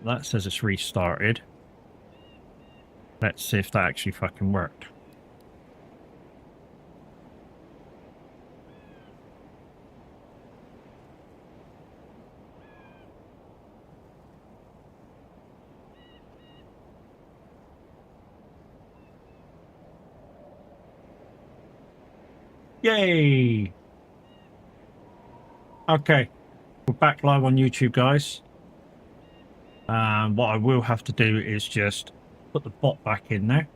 That says it's restarted. Let's see if that actually fucking worked. Yay! Okay, we're back live on YouTube, guys. What I will have to do is just put the bot back in there.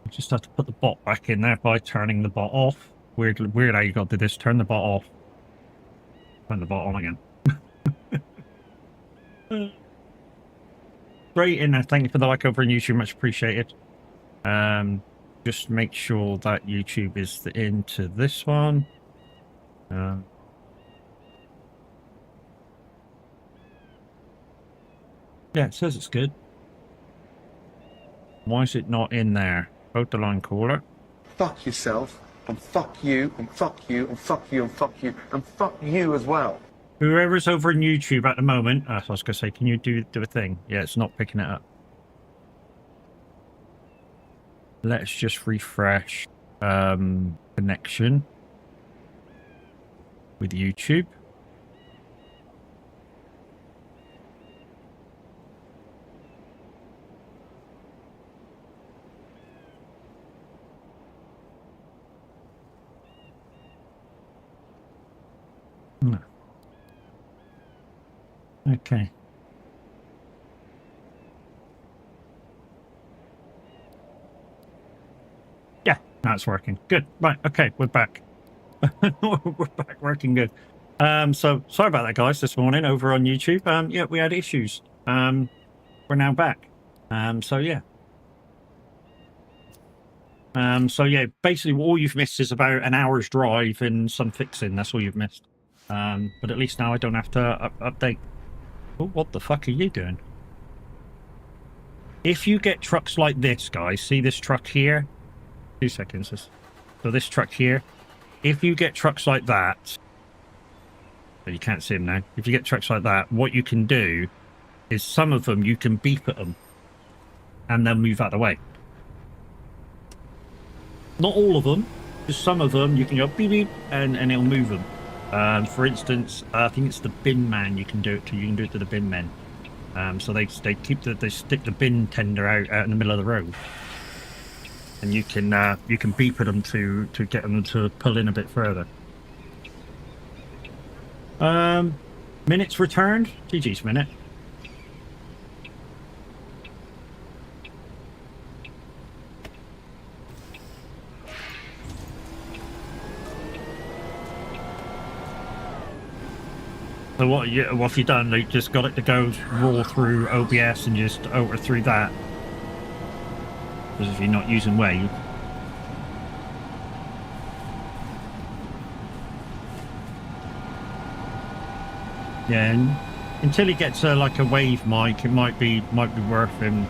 I just have to put the bot back in there by turning the bot off. Weird how you got to do this. Turn the bot off. Turn the bot on again. Great in there. Thank you for the like over on YouTube. Much appreciated. Just make sure that YouTube is into this one. Yeah, it says it's good. Why is it not in there? Vote the line caller. Fuck yourself, and fuck you, and fuck you, and fuck you, and fuck you, and fuck you as well. Whoever's over on YouTube at the moment, I was going to say, can you do a thing? Yeah, it's not picking it up. Let's just refresh connection with YouTube. Okay. Yeah, now it's working. Good. Right. Okay, we're back. We're back working good. So sorry about that, guys, this morning over on YouTube. Yeah, we had issues. We're now back. So yeah. So yeah, basically all you've missed is about an hour's drive and some fixing. That's all you've missed. But at least now I don't have to update. Oh, what the fuck are you doing? If you get trucks like this, guys, see this truck here? 2 seconds. So this truck here, if you get trucks like that, but you can't see them now. If you get trucks like that, what you can do is some of them you can beep at them and they'll move out of the way. Not all of them, just some of them you can go beep beep and it'll move them. For instance, I think it's the bin man you can do it to. You can do it to the bin men. So they stick the bin tender out in the middle of the road, and you can beep at them to get them to pull in a bit further. Minutes returned. GG's minute. So what have you done? You just got it to go raw through OBS and just over through that? Because if you're not using Wave. Yeah, and until he gets like a Wave mic, it might be worth him,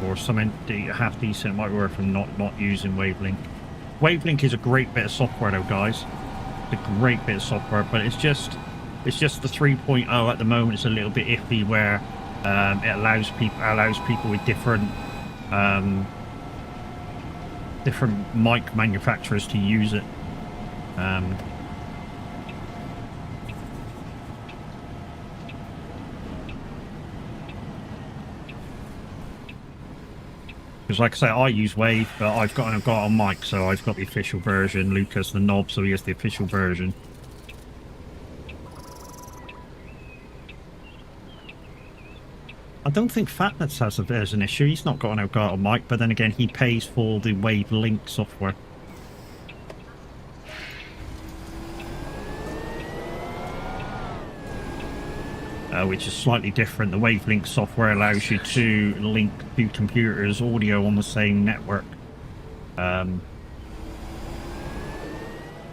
or something half decent. It might be worth him not using Wavelink. Wavelink is a great bit of software, though, guys. It's a great bit of software, but it's just the 3.0 at the moment. It's a little bit iffy where it allows people with different mic manufacturers to use it. Because like I say, I use Wave, but I've got a mic, so I've got the official version. Lucas the knob, so he has the official version. I don't think Fatnuts has an issue. He's not got an Elgato mic, but then again, he pays for the Wavelink software. Which is slightly different. The Wavelink software allows you to link two computers' audio on the same network. And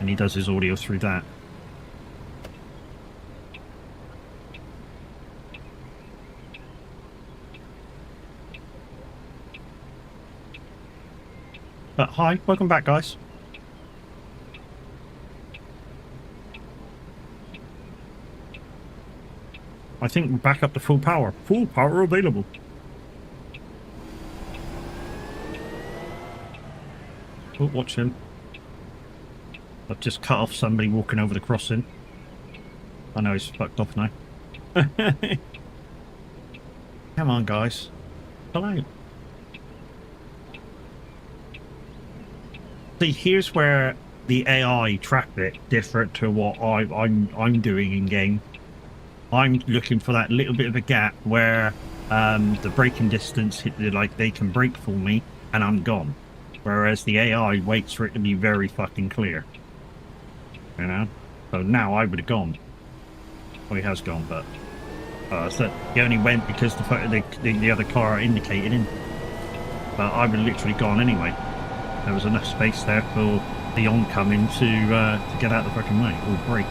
he does his audio through that. But hi, welcome back, guys. I think we're back up to full power. Full power available. Oh, watch him. I've just cut off somebody walking over the crossing. I know he's fucked off now. Come on, guys. Pull out. See, here's where the AI trap it different to what I'm doing in game. I'm looking for that little bit of a gap where the braking distance, like they can brake for me and I'm gone. Whereas the AI waits for it to be very fucking clear. You know? So now I would have gone. Well, he has gone, but so he only went because the other car indicated him. But I would have literally gone anyway. There was enough space there for the oncoming to get out the fucking way or brake.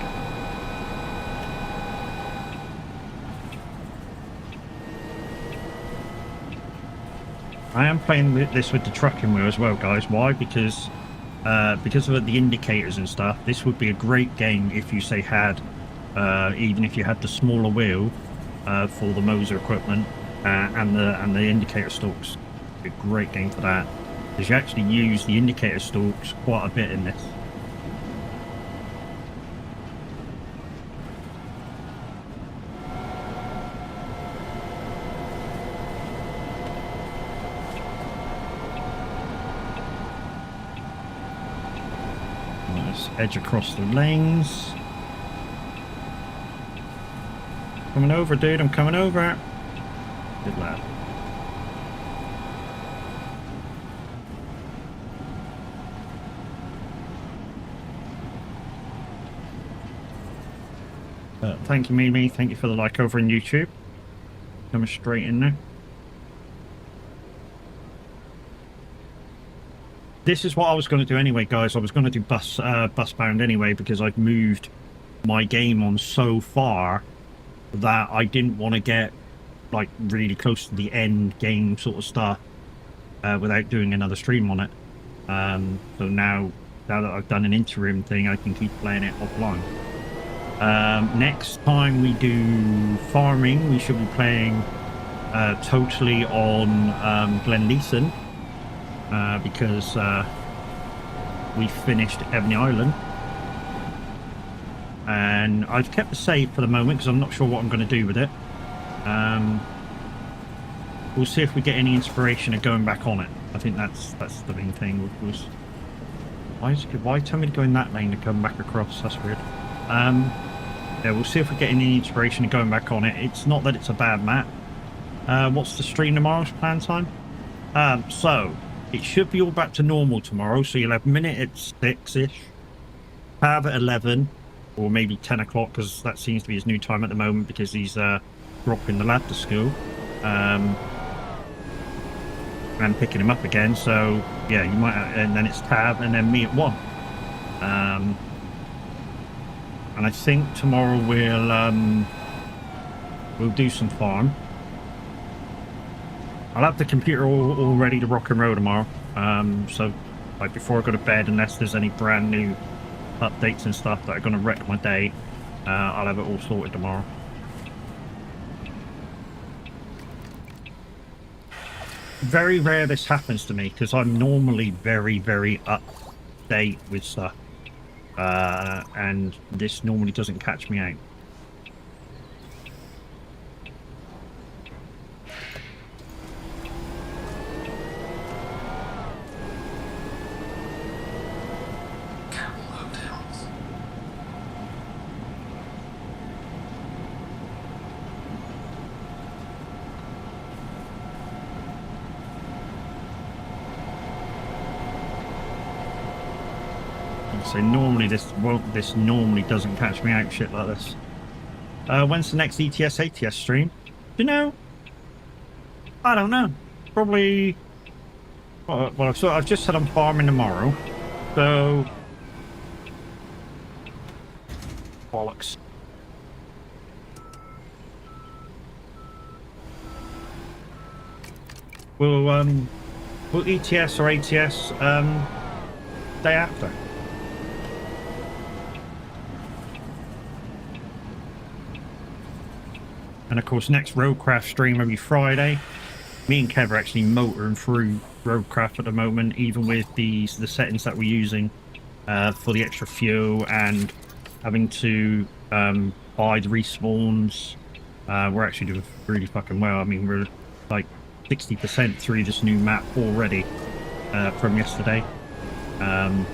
I am playing this with the trucking wheel as well, guys. Why? Because of the indicators and stuff. This would be a great game if you say had, even if you had the smaller wheel for the Moser equipment and the indicator stalks. A great game for that, because you actually use the indicator stalks quite a bit in this. Edge across the lanes. Coming over, dude. I'm coming over. Good lad. Thank you, Mimi. Thank you for the like over on YouTube. Coming straight in there. This is what I was going to do anyway, guys. I was going to do bus bound anyway, because I've moved my game on so far that I didn't want to get like really close to the end game sort of stuff without doing another stream on it. So now that I've done an interim thing, I can keep playing it offline. Next time we do farming, we should be playing totally on Glen Leeson. Because we finished Ebony Island, and I've kept the save for the moment because I'm not sure what I'm going to do with it. We'll see if we get any inspiration of going back on it. I think that's the main thing. Why tell me to go in that lane to come back across? That's weird. Yeah, we'll see if we get any inspiration of going back on it. It's not that it's a bad map. What's the stream tomorrow's plan time? So it should be all back to normal tomorrow, so you'll have minute at 6-ish, Pav at 11, or maybe 10 o'clock, because that seems to be his new time at the moment, because he's dropping the lad to school, and picking him up again, so yeah, you might, and then it's Tab, and then me at 1. And I think tomorrow we'll do some farm. I'll have the computer all ready to rock and roll tomorrow. So like before I go to bed, unless there's any brand new updates and stuff that are going to wreck my day, I'll have it all sorted tomorrow. Very rare this happens to me, because I'm normally very, very up to date with stuff. And this normally doesn't catch me out. So normally this normally doesn't catch me out shit like this. When's the next ETS ATS stream? Do you know? I don't know. Probably. Well, so I've just said I'm farming tomorrow, so bollocks. Will ETS or ATS day after? And of course, next Roadcraft stream will be Friday. Me and Kev are actually motoring through Roadcraft at the moment, even with the settings that we're using for the extra fuel and having to buy the respawns. We're actually doing really fucking well. I mean, we're like 60% through this new map already from yesterday. So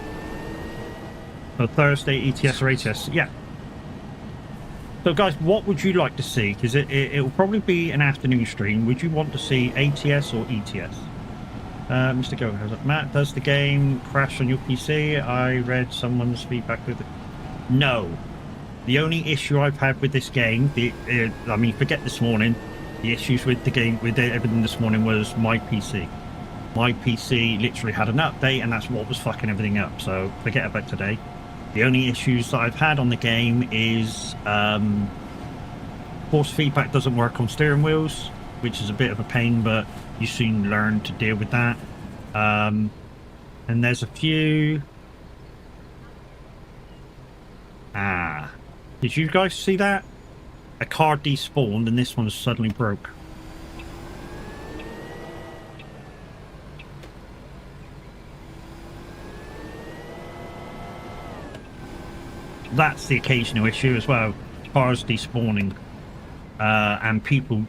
Thursday, ETS or ATS? Yeah. So guys, what would you like to see? Because it will probably be an afternoon stream. Would you want to see ATS or ETS? Mr. Go, how's it? Matt, does the game crash on your PC? I read someone's feedback with it. No. The only issue I've had with this game, I mean, forget this morning. The issues with the game, with everything this morning was my PC. My PC literally had an update, and that's what was fucking everything up. So forget about today. The only issues that I've had on the game is force feedback doesn't work on steering wheels, which is a bit of a pain, but you soon learn to deal with that. And there's a few... Did you guys see that? A car despawned and this one suddenly broke. That's the occasional issue as well. Cars despawning. And people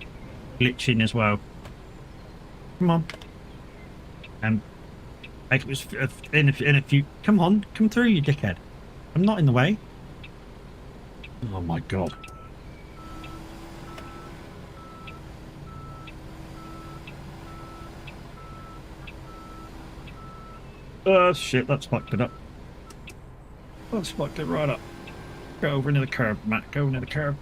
glitching as well. Come on. And it was in a few... Come on, come through, you dickhead. I'm not in the way. Oh my god. Shit, that's fucked it up. That's fucked it right up. Go over near the curb, Matt. Go near the curb.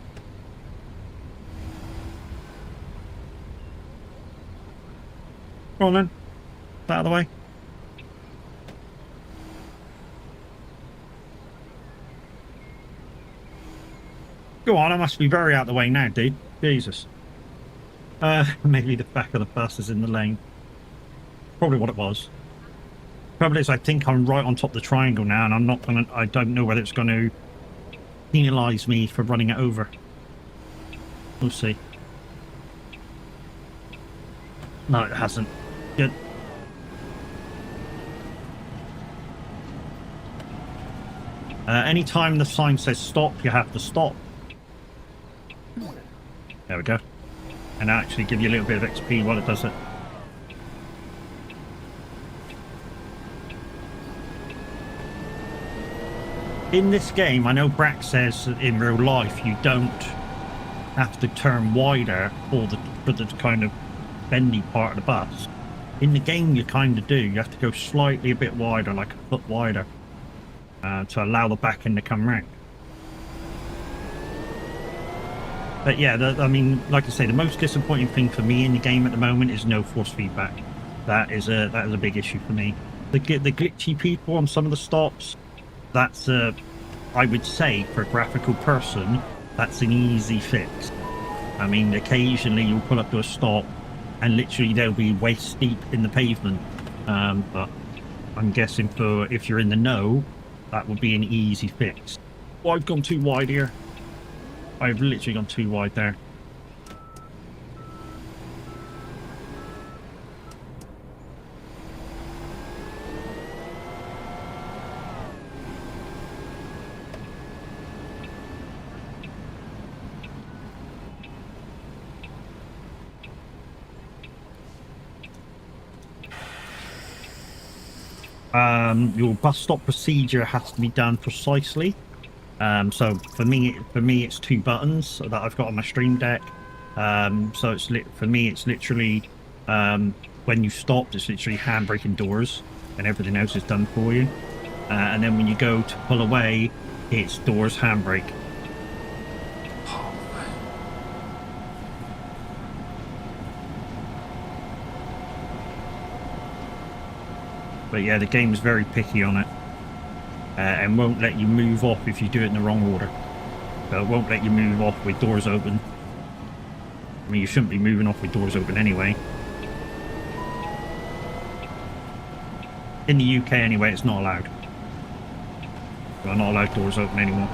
Go on then. Out of the way. Go on, I must be very out of the way now, dude. Jesus. Maybe the back of the bus is in the lane. Probably what it was. Trouble is, I think I'm right on top of the triangle now, and I'm not gonna... I don't know whether it's going to penalise me for running it over. We'll see. No, it hasn't. Good. Anytime the sign says stop, you have to stop. There we go. And actually give you a little bit of XP while it does it. In this game, I know Brack says that in real life you don't have to turn wider for the kind of bendy part of the bus. In the game you kind of do. You have to go slightly a bit wider, like a foot wider, to allow the back end to come round. But yeah, I mean, like I say, the most disappointing thing for me in the game at the moment is no force feedback. That is a big issue for me. The glitchy people on some of the stops, that's I would say for a graphical person, that's an easy fix. I mean, occasionally you'll pull up to a stop and literally they'll be waist deep in the pavement. But I'm guessing for if you're in the know, that would be an easy fix. Oh, I've gone too wide here. I've literally gone too wide there. Your bus stop procedure has to be done precisely. So for me it's 2 buttons that I've got on my Stream Deck. So it's for me it's literally when you stop, it's literally handbrake and doors, and everything else is done for you. And then when you go to pull away, it's doors, handbrake. But yeah, the game's very picky on it, and won't let you move off if you do it in the wrong order. So it won't let you move off with doors open. I mean, you shouldn't be moving off with doors open anyway. In the UK anyway, it's not allowed. We're not allowed doors open anymore.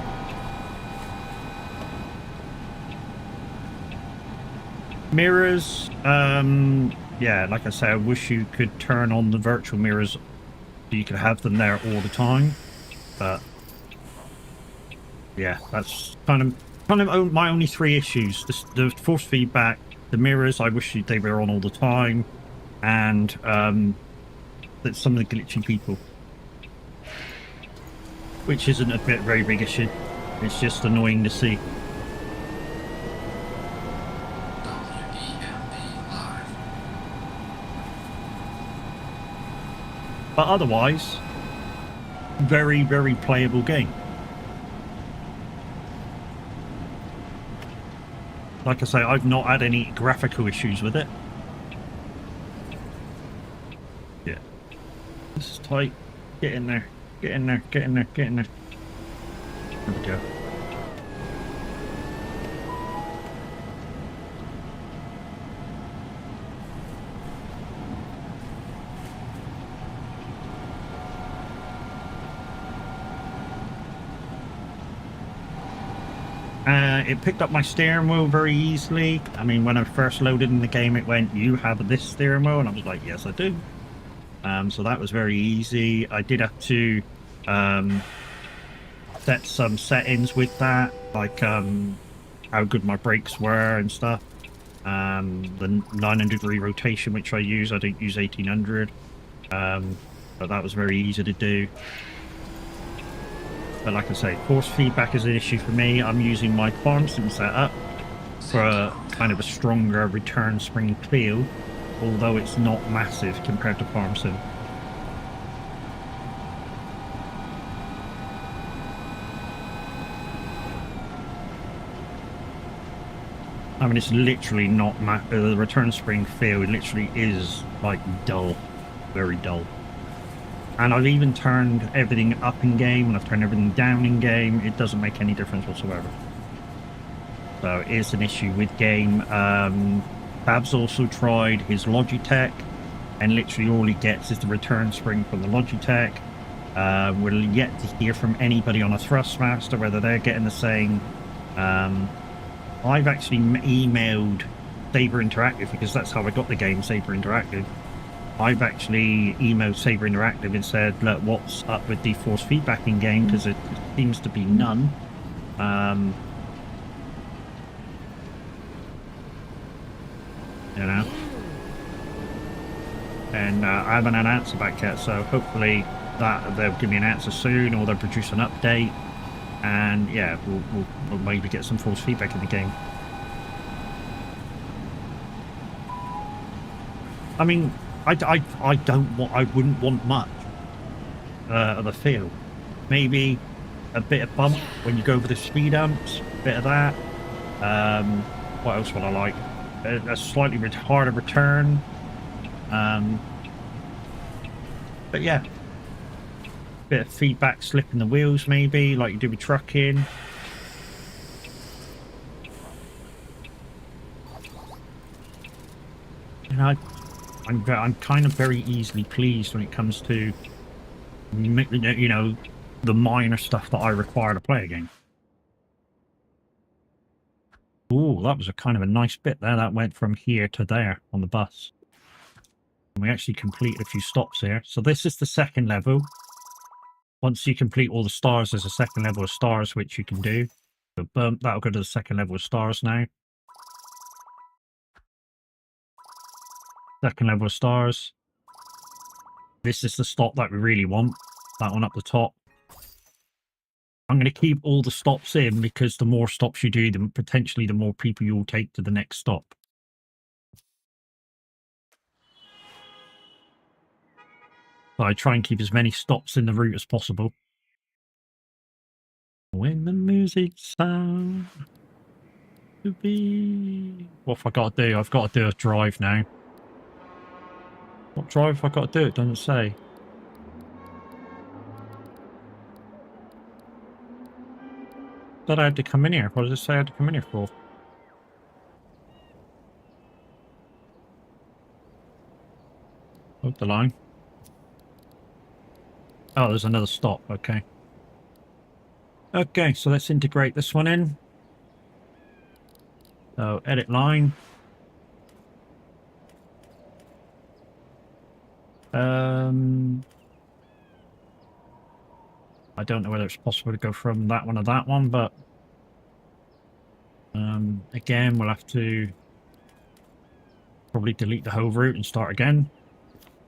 Mirrors, yeah, like I say, I wish you could turn on the virtual mirrors so you could have them there all the time. But yeah, that's kind of my only three issues: the force feedback, the mirrors. I wish they were on all the time, and that some of the glitchy people, which isn't a very big issue. It's just annoying to see. But otherwise, very, very playable game. Like I say, I've not had any graphical issues with it. Yeah. This is tight. Get in there. Get in there. Get in there. Get in there. There we go. It picked up my steering wheel very easily. I mean, when I first loaded in the game, it went, "You have this steering wheel," and I was like, "Yes, I do." So that was very easy. I did have to set some settings with that, like how good my brakes were and stuff. The 900-degree rotation, which I use, I don't use 1800, but that was very easy to do. But like I say, force feedback is an issue for me. I'm using my FarmSim setup for a kind of a stronger return spring feel, although it's not massive compared to FarmSim. I mean, it's literally not the return spring feel. It literally is like dull, very dull. And I've even turned everything up in game, and I've turned everything down in game. It doesn't make any difference whatsoever. So it is an issue with game. Babs also tried his Logitech, and literally all he gets is the return spring from the Logitech. We're yet to hear from anybody on a Thrustmaster whether they're getting the same. I've actually emailed Saber Interactive, because that's how I got the game, Saber Interactive. I've actually emailed Saber Interactive and said, "Look, what's up with the force feedback in game? Because it seems to be none." You know, and I haven't had an answer back yet. So hopefully that they'll give me an answer soon, or they'll produce an update, and yeah, we'll maybe get some force feedback in the game. I mean, I wouldn't want much of a feel. Maybe a bit of bump when you go over the speed humps, a bit of that. What else would I like? A slightly harder return. But yeah, bit of feedback slipping the wheels, maybe like you do with trucking. You know, I'm kind of very easily pleased when it comes to, you know, the minor stuff that I require to play a game. Ooh, that was a kind of a nice bit there. That went from here to there on the bus. And we actually completed a few stops here. So this is the second level. Once you complete all the stars, there's a second level of stars which you can do. So boom, that'll go to the second level of stars now. Second level of stars. This is the stop that we really want. That one up the top. I'm going to keep all the stops in, because the more stops you do, then potentially the more people you'll take to the next stop. So I try and keep as many stops in the route as possible. When the music sounds to be... What have I got to do? I've got to do a drive now. What drive have I got to do? It doesn't say. Thought I had to come in here. What does it say I had to come in here for? Up the line. Oh, there's another stop. Okay. Okay, so let's integrate this one in. So, edit line. I don't know whether it's possible to go from that one to that one, but again, we'll have to probably delete the whole route and start again.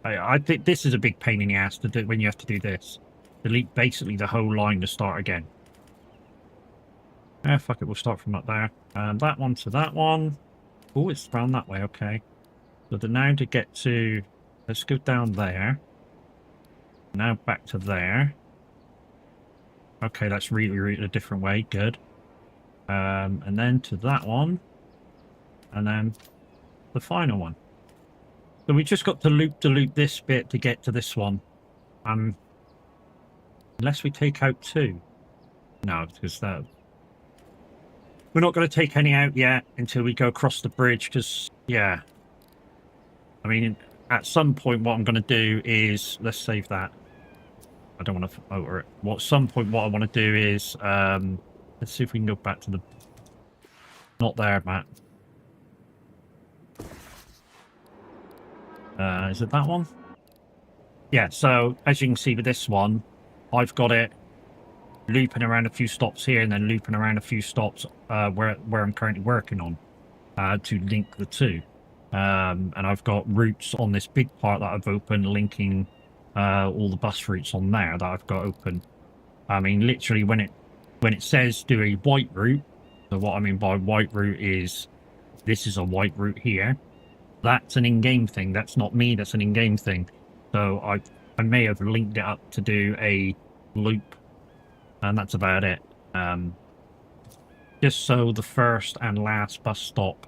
I think this is a big pain in the ass to do when you have to do this. Delete basically the whole line to start again. Fuck it, we'll start from up there. That one to that one. Oh, it's round that way, okay. So now to get to... Let's go down there. Now back to there. Okay, that's really routed a different way. Good. And then to that one. And then the final one. So we just got to loop this bit to get to this one. Unless we take out 2. No, because that... We're not going to take any out yet until we go across the bridge, because, yeah. I mean, at some point what I'm going to do is... Let's save that. I don't want to alter it. At some point what I want to do is... let's see if we can go back to the... Not there, Matt. Is it that one? Yeah, so as you can see with this one, I've got it looping around a few stops here and then looping around a few stops where I'm currently working on to link the two. And I've got routes on this big part that I've opened linking all the bus routes on there that I've got open. I mean, literally when it says do a white route, so what I mean by white route is this is a white route here. That's an in-game thing. That's not me. That's an in-game thing. So I may have linked it up to do a loop, and that's about it. Just so the first and last bus stop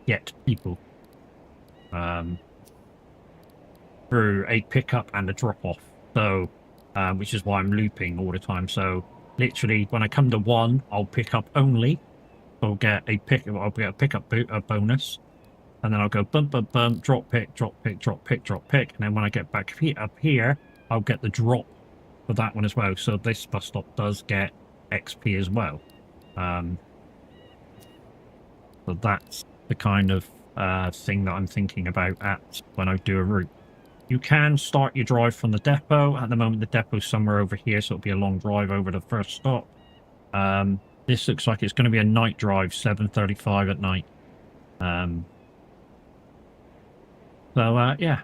get people through a pickup and a drop-off. So, which is why I'm looping all the time. So, literally, when I come to one, I'll pick up only. I'll get a pickup bonus. And then I'll go bump, bump, bump, drop pick, drop pick, drop pick, drop pick. And then when I get back up here, I'll get the drop for that one as well. So this bus stop does get XP as well. So that's the kind of thing that I'm thinking about when I do a route. You can start your drive from the depot. At the moment, the depot's somewhere over here, so it'll be a long drive over the first stop. This looks like it's going to be a night drive, 7:35 at night. So, yeah.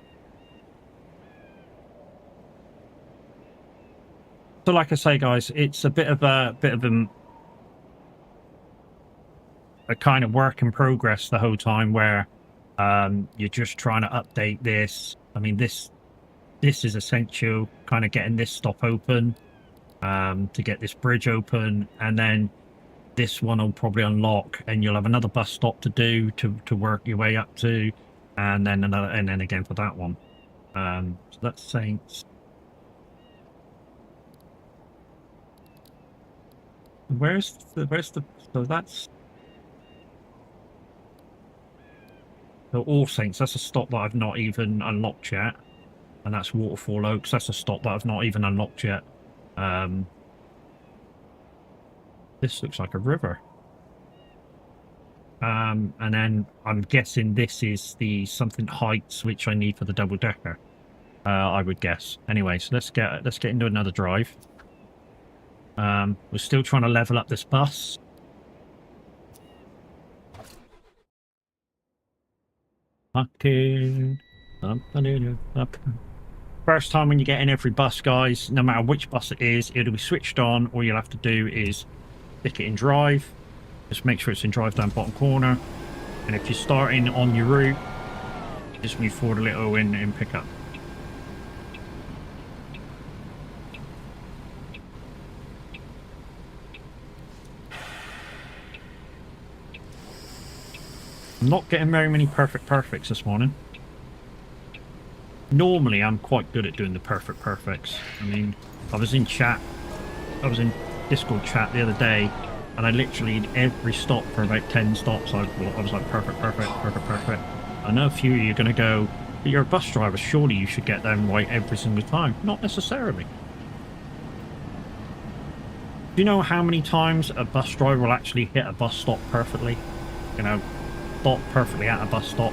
So, like I say, guys, it's a bit of a kind of work in progress the whole time, where you're just trying to update this. I mean, this is essential, kind of getting this stop open to get this bridge open, and then this one will probably unlock, and you'll have another bus stop to do to work your way up to. And then another, and then again for that one. So that's Saints. Where's the? So that's. So All Saints. That's a stop that I've not even unlocked yet, and that's Waterfall Oaks. That's a stop that I've not even unlocked yet. This looks like a river. And then I'm guessing this is the something heights which I need for the double decker. I would guess. Anyway, so let's get into another drive. We're still trying to level up this bus. First time when you get in every bus, guys, no matter which bus it is, it'll be switched on. All you'll have to do is stick it in drive. Just make sure it's in drive down bottom corner. And if you're starting on your route, just move forward a little in pickup. I'm not getting very many perfects this morning. Normally, I'm quite good at doing the perfects. I mean, I was in Discord chat the other day, and I literally, every stop for about 10 stops, I was like, perfect. I know a few of you are going to go, but you're a bus driver, surely you should get them right every single time. Not necessarily. Do you know how many times a bus driver will actually hit a bus stop perfectly? You know, stop perfectly at a bus stop.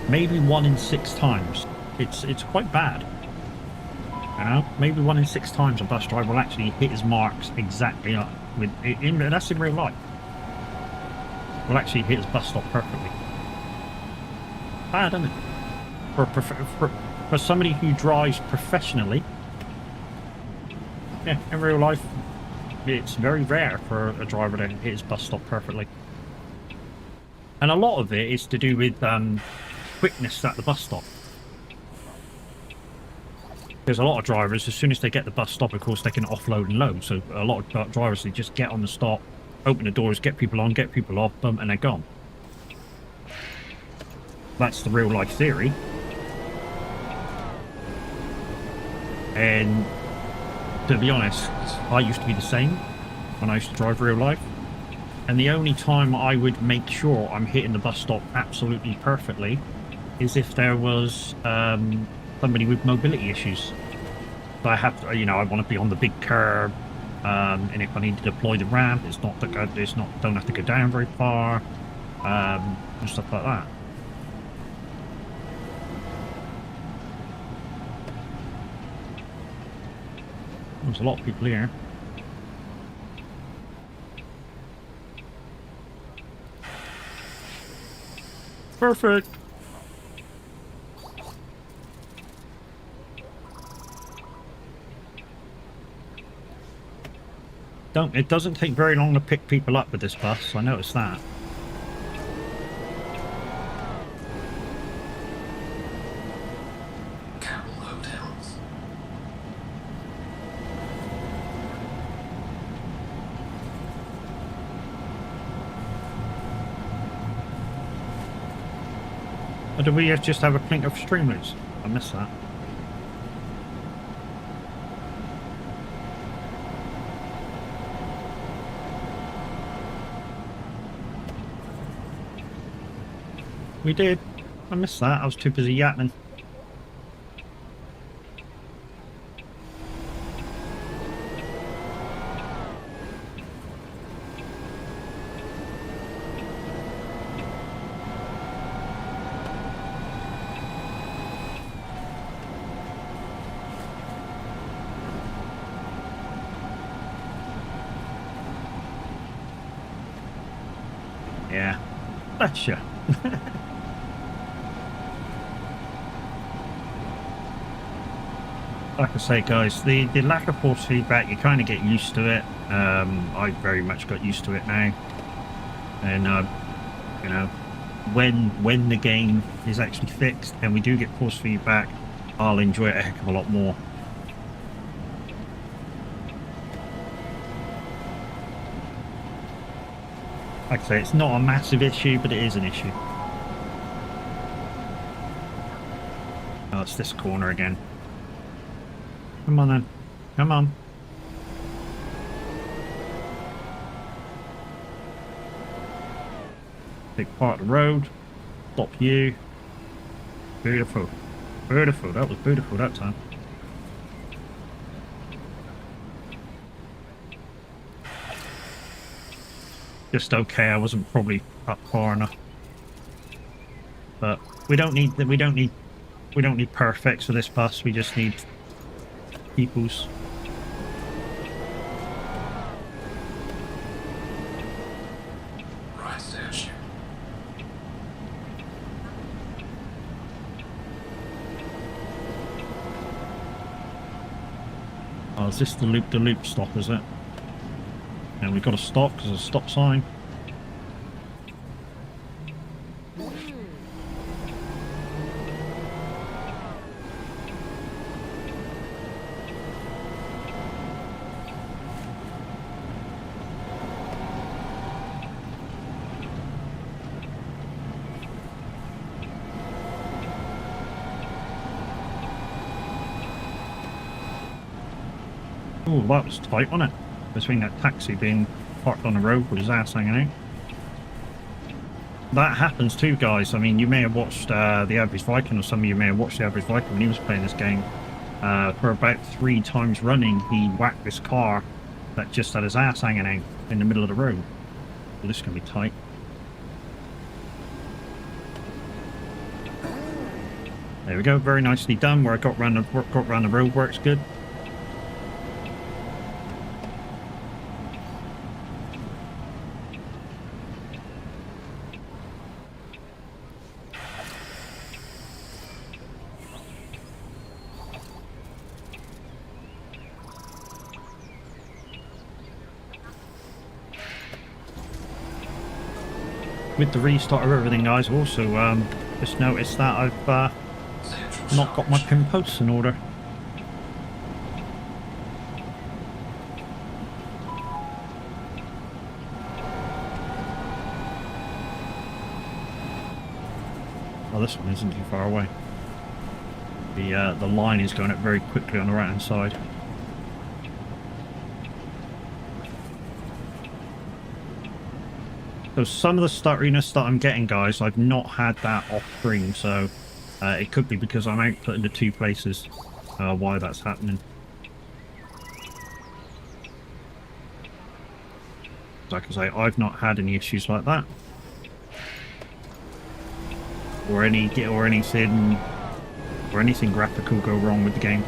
maybe 1 in 6 times. It's quite bad. You know, maybe 1 in 6 times a bus driver will actually hit his marks exactly up with that's in real life. Will actually hit his bus stop perfectly. Bad, isn't it? For somebody who drives professionally, yeah, in real life, it's very rare for a driver to hit his bus stop perfectly. And a lot of it is to do with quickness at the bus stop. There's a lot of drivers, as soon as they get the bus stop, of course, they can offload and load. So a lot of drivers, they just get on the stop, open the doors, get people on, get people off, boom, and they're gone. That's the real life theory. And to be honest, I used to be the same when I used to drive real life. And the only time I would make sure I'm hitting the bus stop absolutely perfectly is if there was somebody with mobility issues. So I have to, you know, I want to be on the big curb, and if I need to deploy the ramp, don't have to go down very far, and stuff like that. There's a lot of people here. Perfect. It doesn't take very long to pick people up with this bus. I noticed that. Campbell Hotels. Or do we just have a clink of streamlets? I missed that. We did. I missed that. I was too busy yapping. Yeah. That's you. Like I say, guys, the lack of force feedback, you kind of get used to it. I very much got used to it now. And, you know, when the game is actually fixed and we do get force feedback, I'll enjoy it a heck of a lot more. Like I say, it's not a massive issue, but it is an issue. Oh, it's this corner again. Come on then. Come on. Big part of the road. Stop you. Beautiful. Beautiful. That was beautiful that time. Just okay. I wasn't probably up far enough. But we don't need perfects for this bus. We just need peoples. Right search. Oh, is this the loop stop, is it? And we've got to stop because there's a stop sign. Oh, that was tight, wasn't it? Between that taxi being parked on the road with his ass hanging out. That happens too, guys. I mean, you may have watched The Average Viking, or some of you may have watched The Average Viking when he was playing this game. For about 3 times running, he whacked this car that just had his ass hanging out in the middle of the road. Well, this is going to be tight. There we go, very nicely done. Where I got round the roadworks, good. With the restart of everything, guys, also just noticed that I've not got my pin posts in order. Oh, this one isn't too far away. The line is going up very quickly on the right hand side. So some of the stutteriness that I'm getting, guys, I've not had that off screen, so it could be because I'm output into two places why that's happening. Like I say, I've not had any issues like that, or anything graphical go wrong with the game.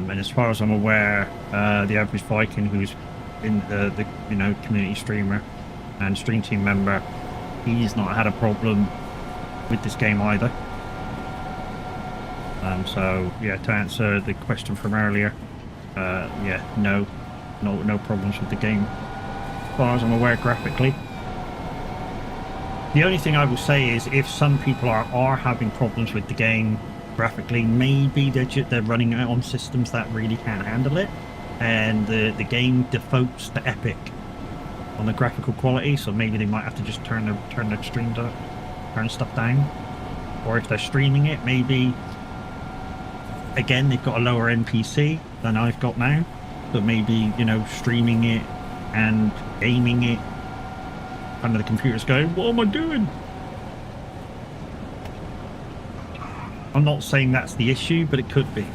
And as far as I'm aware, the average Viking who's in the community streamer and stream team member, he's not had a problem with this game either. So yeah, to answer the question from earlier, yeah, no problems with the game as far as I'm aware graphically. The only thing I will say is if some people are having problems with the game graphically, maybe they're running it on systems that really can't handle it, and the game defaults to epic on the graphical quality, so maybe they might have to just turn their stream to turn stuff down. Or if they're streaming it, maybe again they've got a lower NPC than I've got now, but maybe streaming it and gaming it, and the computer's going, what am I doing? I'm not saying that's the issue, but it could be.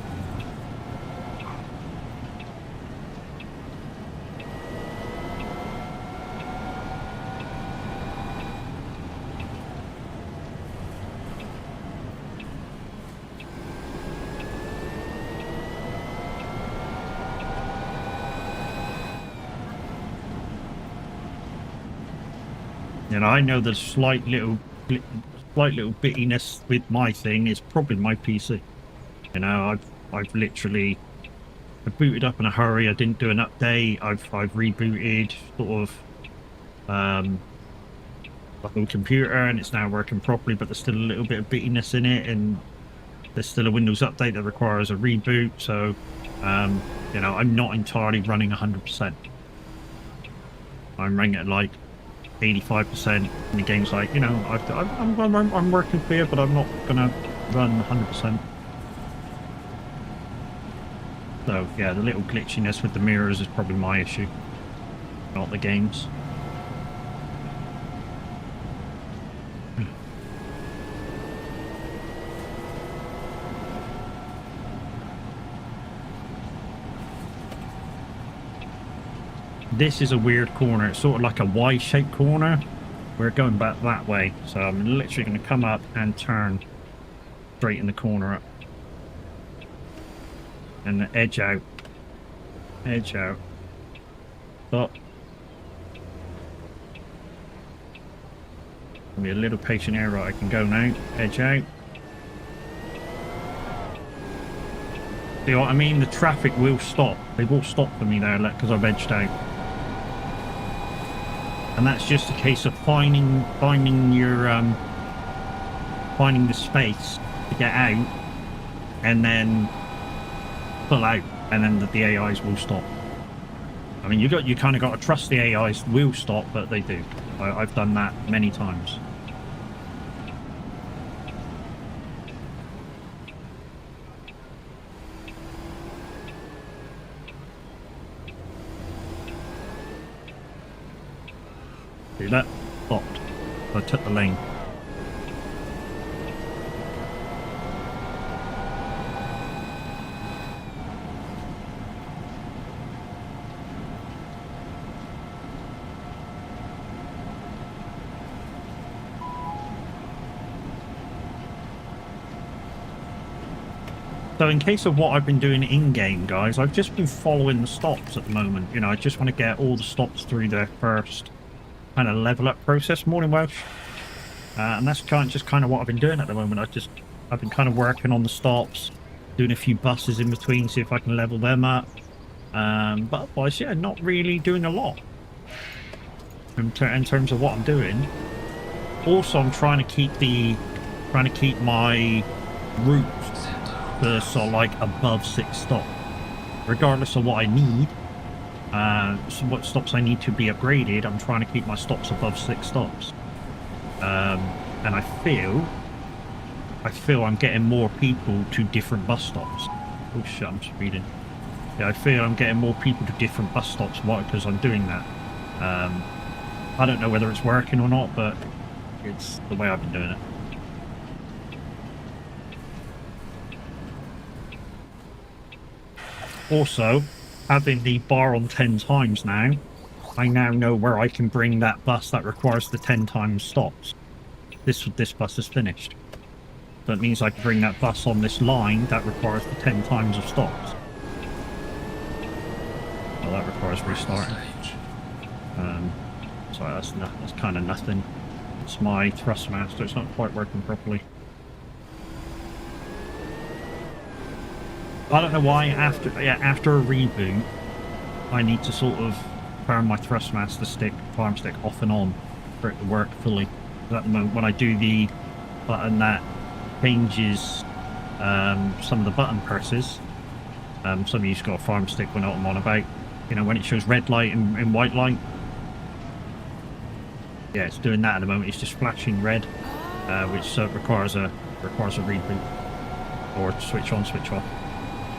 I know the slight little bittiness with my thing is probably my PC. I've literally booted up in a hurry. I didn't do an update. I've rebooted sort of the whole computer, and it's now working properly. But there's still a little bit of bittiness in it, and there's still a Windows update that requires a reboot. So I'm not entirely running 100%. I'm running at like 85%, and the game's like, I'm working clear, but I'm not gonna run 100%. So yeah, the little glitchiness with the mirrors is probably my issue, not the game's. This is a weird corner. It's sort of like a Y-shaped corner. We're going back that way, so I'm literally going to come up and turn straight in the corner up, and edge out, stop. Be a little patient here. Right, I can go now. Edge out. See what I mean? The traffic will stop. They will stop for me there, because I've edged out. And that's just a case of finding the space to get out, and then pull out, and then the AIs will stop. I mean, you kind of got to trust the AIs will stop, but they do. I've done that many times. See that? Stopped. I took the lane. So in case of what I've been doing in-game, guys, I've just been following the stops at the moment. You know, I just want to get all the stops through their first kind of level up process. Morning, Welsh. And that's just kind of what I've been doing at the moment. I've been kind of working on the stops, doing a few buses in between, see if I can level them up. But otherwise, yeah, not really doing a lot in terms of what I'm doing. Also, I'm trying to keep my route to sort of like above 6 stops, regardless of what I need. So what stops I need to be upgraded, I'm trying to keep my stops above 6 stops. And I feel I'm getting more people to different bus stops. Oh shit, I'm speeding. Yeah, I feel I'm getting more people to different bus stops because I'm doing that. I don't know whether it's working or not, but it's the way I've been doing it. Also, having the bar on 10 times now, I now know where I can bring that bus that requires the 10 times stops. This bus is finished. So it means I can bring that bus on this line that requires the 10 times of stops. Well, that requires restarting. So that's kind of nothing. It's my Thrustmaster, it's not quite working properly. I don't know why after a reboot I need to sort of turn my Thrustmaster farm stick off and on for it to work fully. At the moment, when I do the button that changes some of the button presses, some of you've got a farm stick when I'm on about, you know, when it shows red light and white light. Yeah, it's doing that at the moment. It's just flashing red, which requires a reboot or switch on, switch off,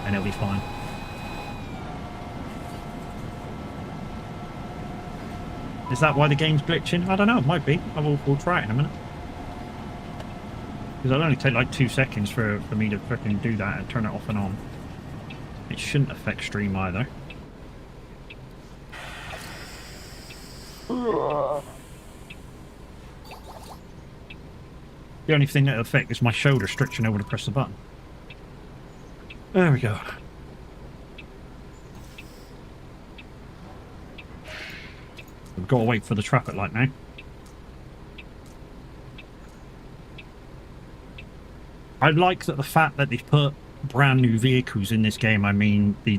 and it'll be fine. Is that why the game's glitching? I don't know. It might be. We'll try it in a minute. Because it'll only take like 2 seconds for me to freaking do that and turn it off and on. It shouldn't affect stream either. The only thing that'll affect is my shoulder stretching over to press the button. There we go. We've got to wait for the traffic light now. I like that the fact that they've put brand new vehicles in this game. I mean, the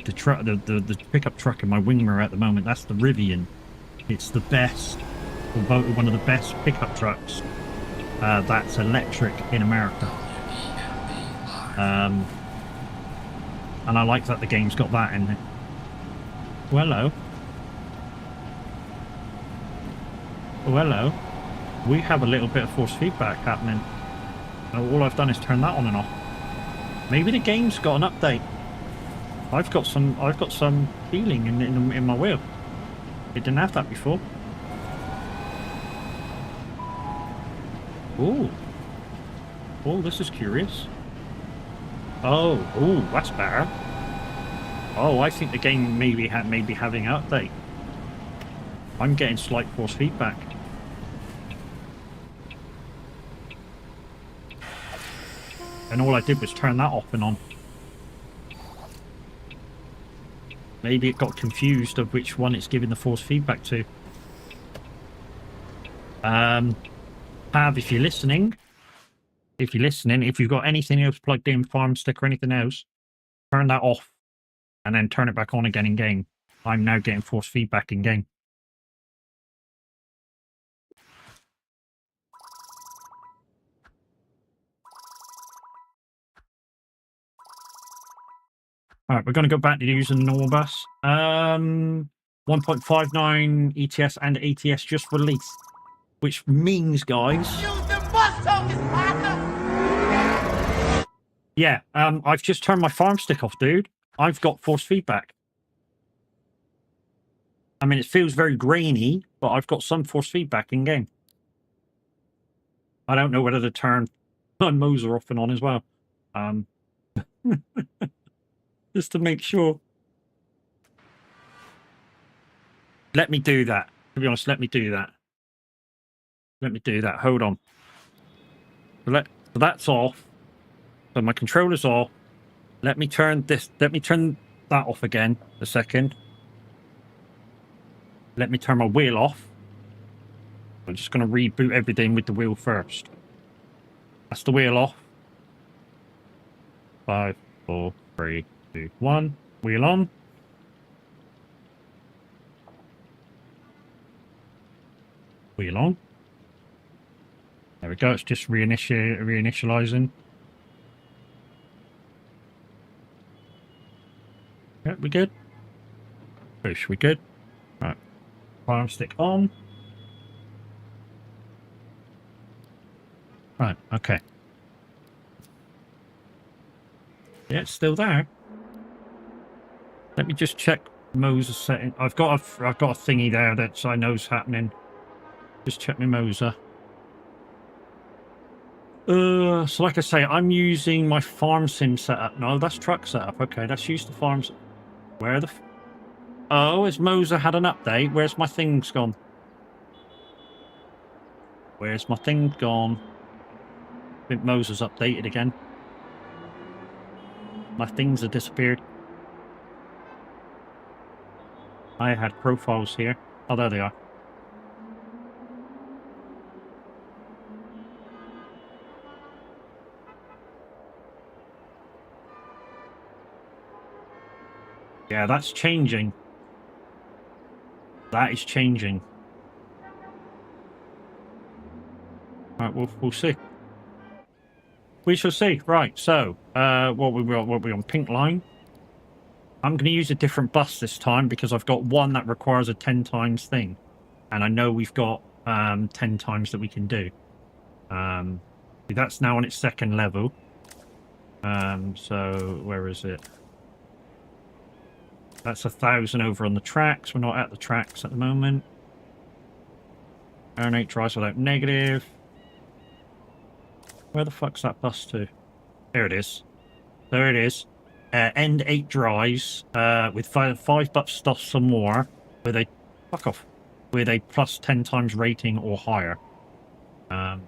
pickup truck in my Wingmer at the moment, that's the Rivian. It's the best, or voted one of the best pickup trucks that's electric in America. And I like that the game's got that in there. Well, hello. Oh, hello. We have a little bit of force feedback happening. All I've done is turn that on and off. Maybe the game's got an update. I've got some feeling in my wheel. It didn't have that before. Ooh. Oh, this is curious. Oh, that's better. Oh, I think the game may be having an update. I'm getting slight force feedback. And all I did was turn that off and on. Maybe it got confused of which one it's giving the force feedback to. Pav, if you're listening, if you've got anything else plugged in, farm stick or anything else, turn that off and then turn it back on again in game. I'm now getting force feedback in game. Alright, we're going to go back to using the normal bus. 1.59 ETS and ATS just released. Which means, guys... Yeah, I've just turned my farm stick off, dude. I've got force feedback. I mean, it feels very grainy, but I've got some force feedback in game. I don't know whether to turn my Moser off and on as well. Just to make sure. Let me do that. To be honest, let me do that. Let me do that. Hold on. So that's off. So my controller's off. Let me turn that off again a second. Let me turn my wheel off. I'm just going to reboot everything with the wheel first. That's the wheel off. 5, 4, 3, 2, 1. Wheel on. Wheel on. There we go. It's just reinitializing. Yeah, we good? Push, we good? Right. Farm stick on. Right, okay. Yeah, it's still there. Let me just check Moser setting. I've got a thingy there that I know's happening. Just check my Moser. So like I say, I'm using my farm sim setup. No, that's truck setup. Okay, let's use the farms. Where the... Oh, has Moser had an update? Where's my things gone? Where's my thing gone? I think Moser's updated again. My things have disappeared. I had profiles here. Oh, there they are. Yeah, that's changing. That is changing. Right, we'll see. We shall see. Right, so what we on pink line? I'm going to use a different bus this time because I've got one that requires a 10 times thing, and I know we've got 10 times that we can do. That's now on its second level. So where is it? That's 1,000 over on the tracks. We're not at the tracks at the moment. Earn 8 drives without negative. Where the fuck's that bus to? There it is. There it is. End 8 drives with 5 bucks stuff some more with a... Fuck off. With a plus 10 times rating or higher. I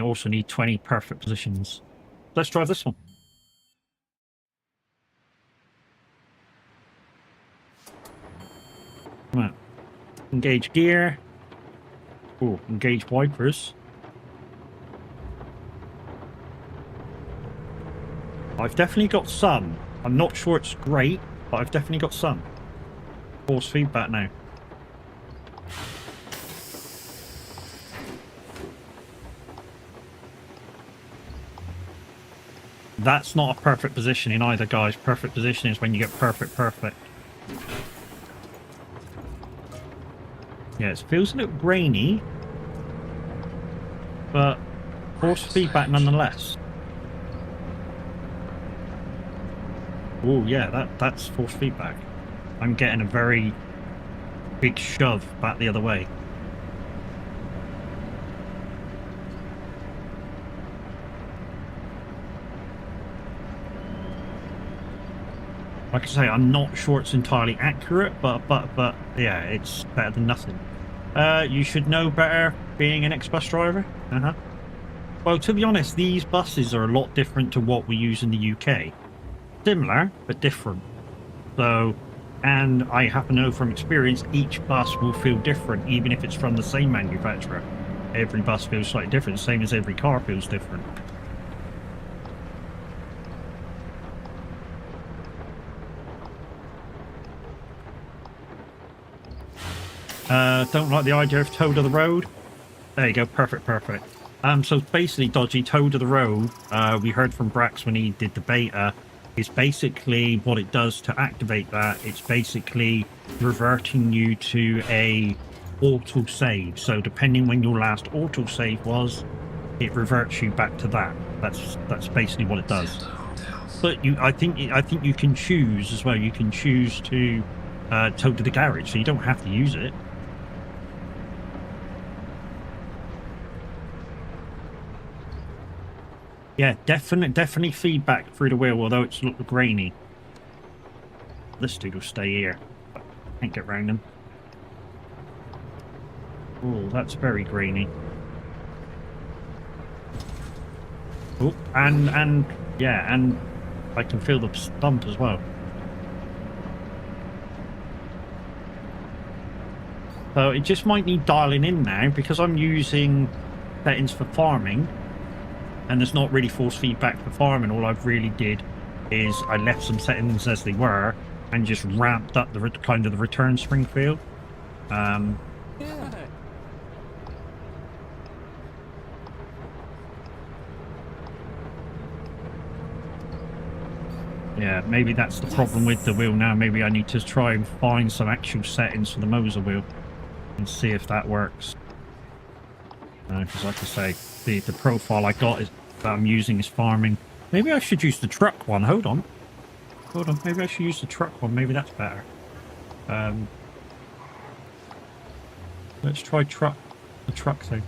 also need 20 perfect positions. Let's drive this one. Come on. Engage gear. Oh, engage wipers. I've definitely got some. I'm not sure it's great, but I've definitely got some. Force feedback now. That's not a perfect positioning either, guys. Perfect positioning is when you get perfect. Yeah, it feels a little grainy, but force feedback nonetheless. Oh yeah, that's force feedback. I'm getting a very big shove back the other way. Like I say, I'm not sure it's entirely accurate, but yeah, it's better than nothing. You should know better being an ex-bus driver. Well, to be honest, these buses are a lot different to what we use in the UK. Similar, but different. So, and I happen to know from experience, each bus will feel different, even if it's from the same manufacturer. Every bus feels slightly different, same as every car feels different. Don't like the idea of toe to the road. There you go, perfect. So basically, Dodgy, toe to the road, we heard from Brax when he did the beta, is basically what it does to activate that. It's basically reverting you to a auto save. So depending when your last auto save was, it reverts you back to that. That's basically what it does. But I think you can choose as well. You can choose to tow to the garage, so you don't have to use it. Yeah, definitely feedback through the wheel, although it's a little grainy. This dude will stay here. Can't get round him. Oh, that's very grainy. Oh, and Yeah, and I can feel the stump as well. So it just might need dialing in now because I'm using settings for farming and there's not really force feedback for farming. All I've really did is I left some settings as they were and just ramped up the kind of the return spring feel. Yeah, maybe that's the problem with the wheel now. Maybe I need to try and find some actual settings for the Moser wheel and see if that works. Because like I say, the profile I got is that I'm using is farming. Maybe I should use the truck one. Hold on. Maybe I should use the truck one. Maybe that's better. Let's try the truck thing.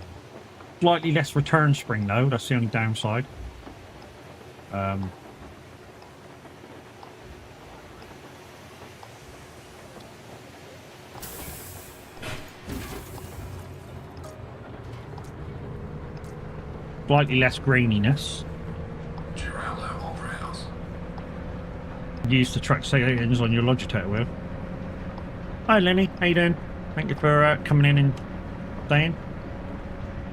Slightly less return spring though. That's the only downside. Slightly less graininess. Use the truck settings on your Logitech wheel. Hi Lenny, how you doing? Thank you for coming in and staying.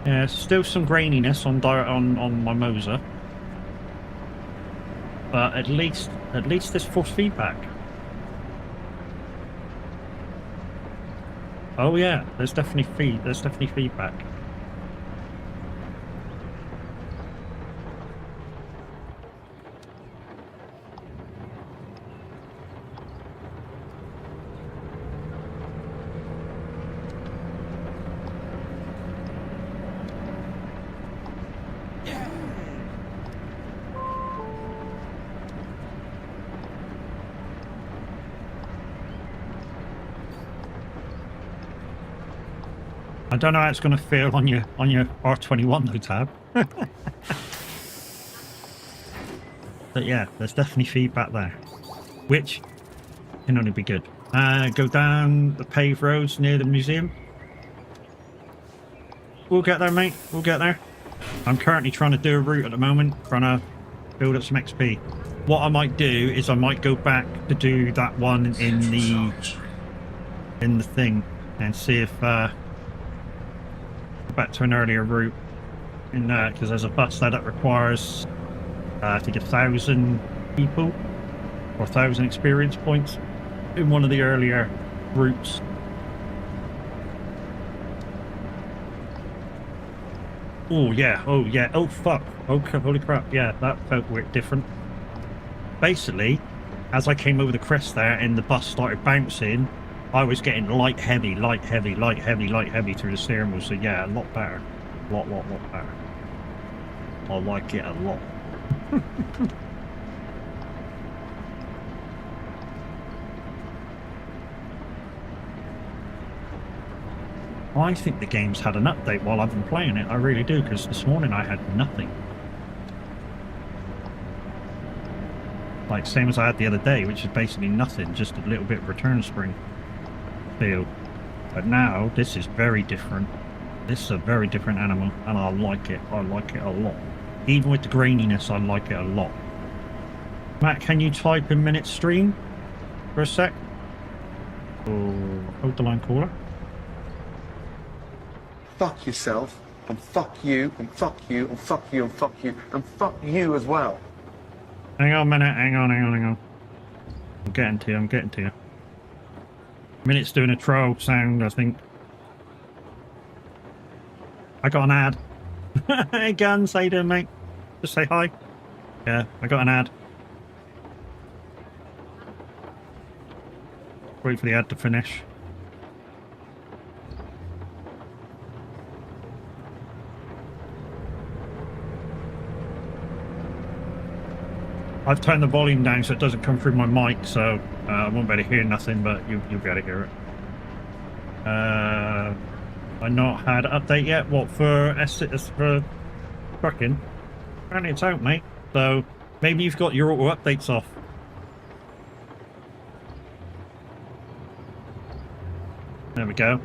Yeah, still some graininess on my Moser, but at least there's force feedback. Oh yeah, there's definitely feedback. I don't know how it's going to feel on your R21 though, Tab. But yeah, there's definitely feedback there, which can only be good. Go down the paved roads near the museum. We'll get there, mate. We'll get there. I'm currently trying to do a route at the moment, trying to build up some XP. What I might do is I might go back to do that one in the thing and see if back to an earlier route in because there's a bus there that requires I think 1,000 people or 1,000 experience points in one of the earlier routes. Oh yeah, oh fuck, okay, holy crap, yeah, that felt weird, different. Basically, as I came over the crest there and the bus started bouncing, I was getting light heavy through the steering wheel. So yeah, a lot better. Lot better. I like it a lot. I think the game's had an update while I've been playing it. I really do, because this morning I had nothing. Like, same as I had the other day, which is basically nothing, just a little bit of return spring feel. But now this is very different. This is a very different animal and I like it. I like it a lot. Even with the graininess, I like it a lot. Matt, can you type in minute stream for a sec? Oh, hold the line, caller. Fuck yourself, and fuck you, and fuck you, and fuck you, and fuck you, and fuck you as well. Hang on a minute, hang on. I'm getting to you. Minute's doing a troll sound, I think. I got an ad. Hey Guns, how you doing, mate? Just say hi. Yeah, I got an ad. Wait for the ad to finish. I've turned the volume down so it doesn't come through my mic, so I won't be able to hear nothing, but you'll be able to hear it. I've not had an update yet. What, for for trucking? Apparently it's out, mate. So maybe you've got your auto updates off. There we go.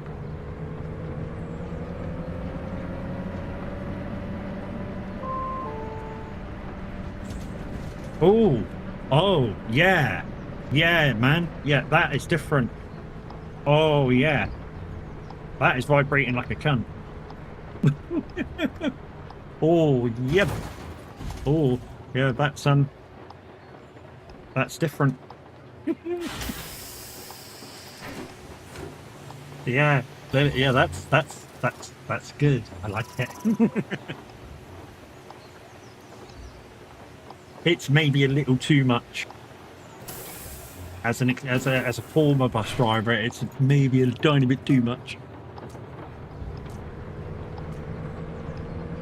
Oh, oh, yeah. Yeah, man. Yeah, that is different. Oh, yeah. That is vibrating like a cunt. Oh, yep. Oh, yeah, that's different. Yeah, yeah, that's good. I like it. It's maybe a little too much. As a former bus driver, it's maybe a tiny bit too much.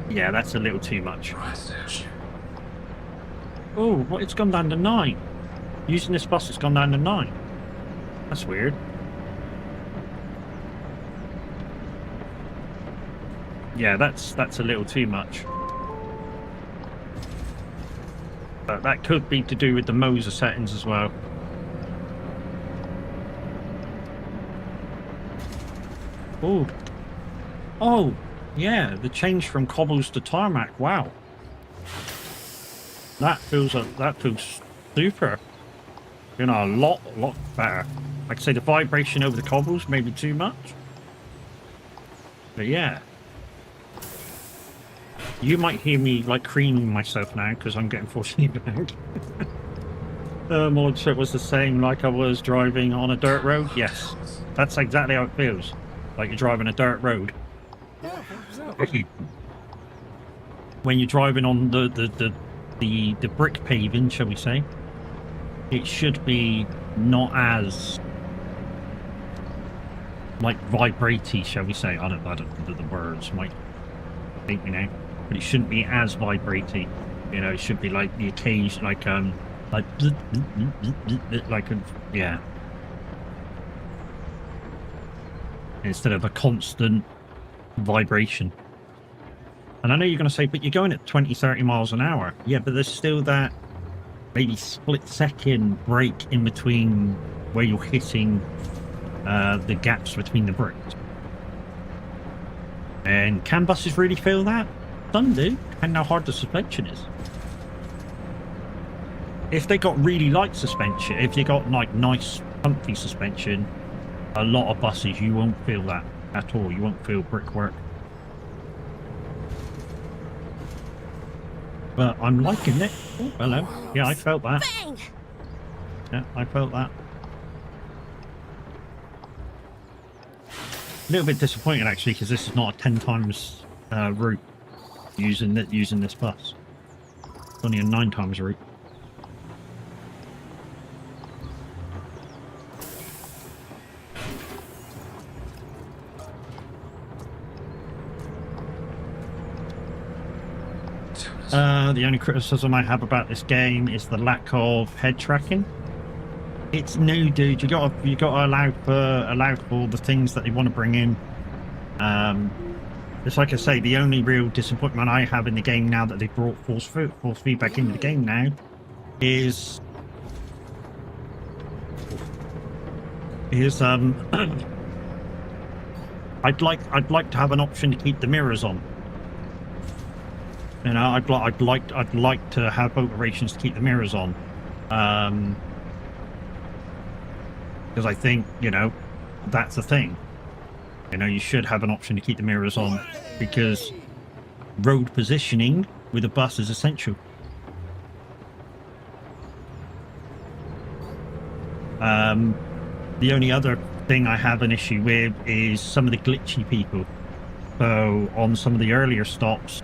Yeah, that's a little too much. Oh, what? It's gone down to 9. Using this bus, it's gone down to 9. That's weird. Yeah, that's a little too much. But that could be to do with the Moser settings as well. Oh. Oh, yeah, the change from cobbles to tarmac. Wow. That feels super. You know, a lot better. Like I say, the vibration over the cobbles maybe too much. But yeah. You might hear me like creaming myself now because I'm getting forcibly back. Mod trip was the same like I was driving on a dirt road. Yes, that's exactly how it feels. Like you're driving a dirt road. When you're driving on the brick paving, shall we say, it should be not as like vibraty, shall we say. I don't know, the words might hate me now. But it shouldn't be as vibraty, you know. It should be like the occasion, like yeah, instead of a constant vibration. And I know you're going to say, but you're going at 20-30 miles an hour. Yeah, but there's still that maybe split-second break in between where you're hitting the gaps between the bricks. And can buses really feel that? Some do, depending how hard the suspension is. If they got really light suspension, if you got like nice comfy suspension, a lot of buses you won't feel that at all. You won't feel brickwork. But I'm liking it. Oh, hello. Yeah, I felt that. Bang! Yeah, I felt that. A little bit disappointed actually, because this is not a 10 times route using this bus. It's only a 9 times route. The only criticism I have about this game is the lack of head tracking. It's new, dude. You gotta allow for the things that they want to bring in. It's like I say, the only real disappointment I have in the game now that they've brought force feedback into the game now is I'd like to have an option to keep the mirrors on. You know, I'd like to have both iterations to keep the mirrors on, because I think, you know, that's the thing. You know, you should have an option to keep the mirrors on because road positioning with a bus is essential. The only other thing I have an issue with is some of the glitchy people. So on some of the earlier stops,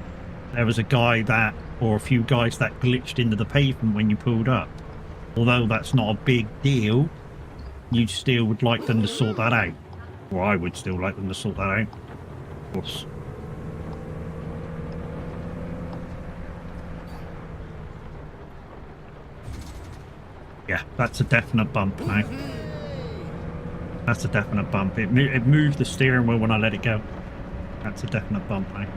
there was a guy that, or a few guys that glitched into the pavement when you pulled up. Although that's not a big deal, you still would like them to sort that out. Or I would still like them to sort that out. Of course. Yeah, that's a definite bump now. That's a definite bump. It moved the steering wheel when I let it go. That's a definite bump now.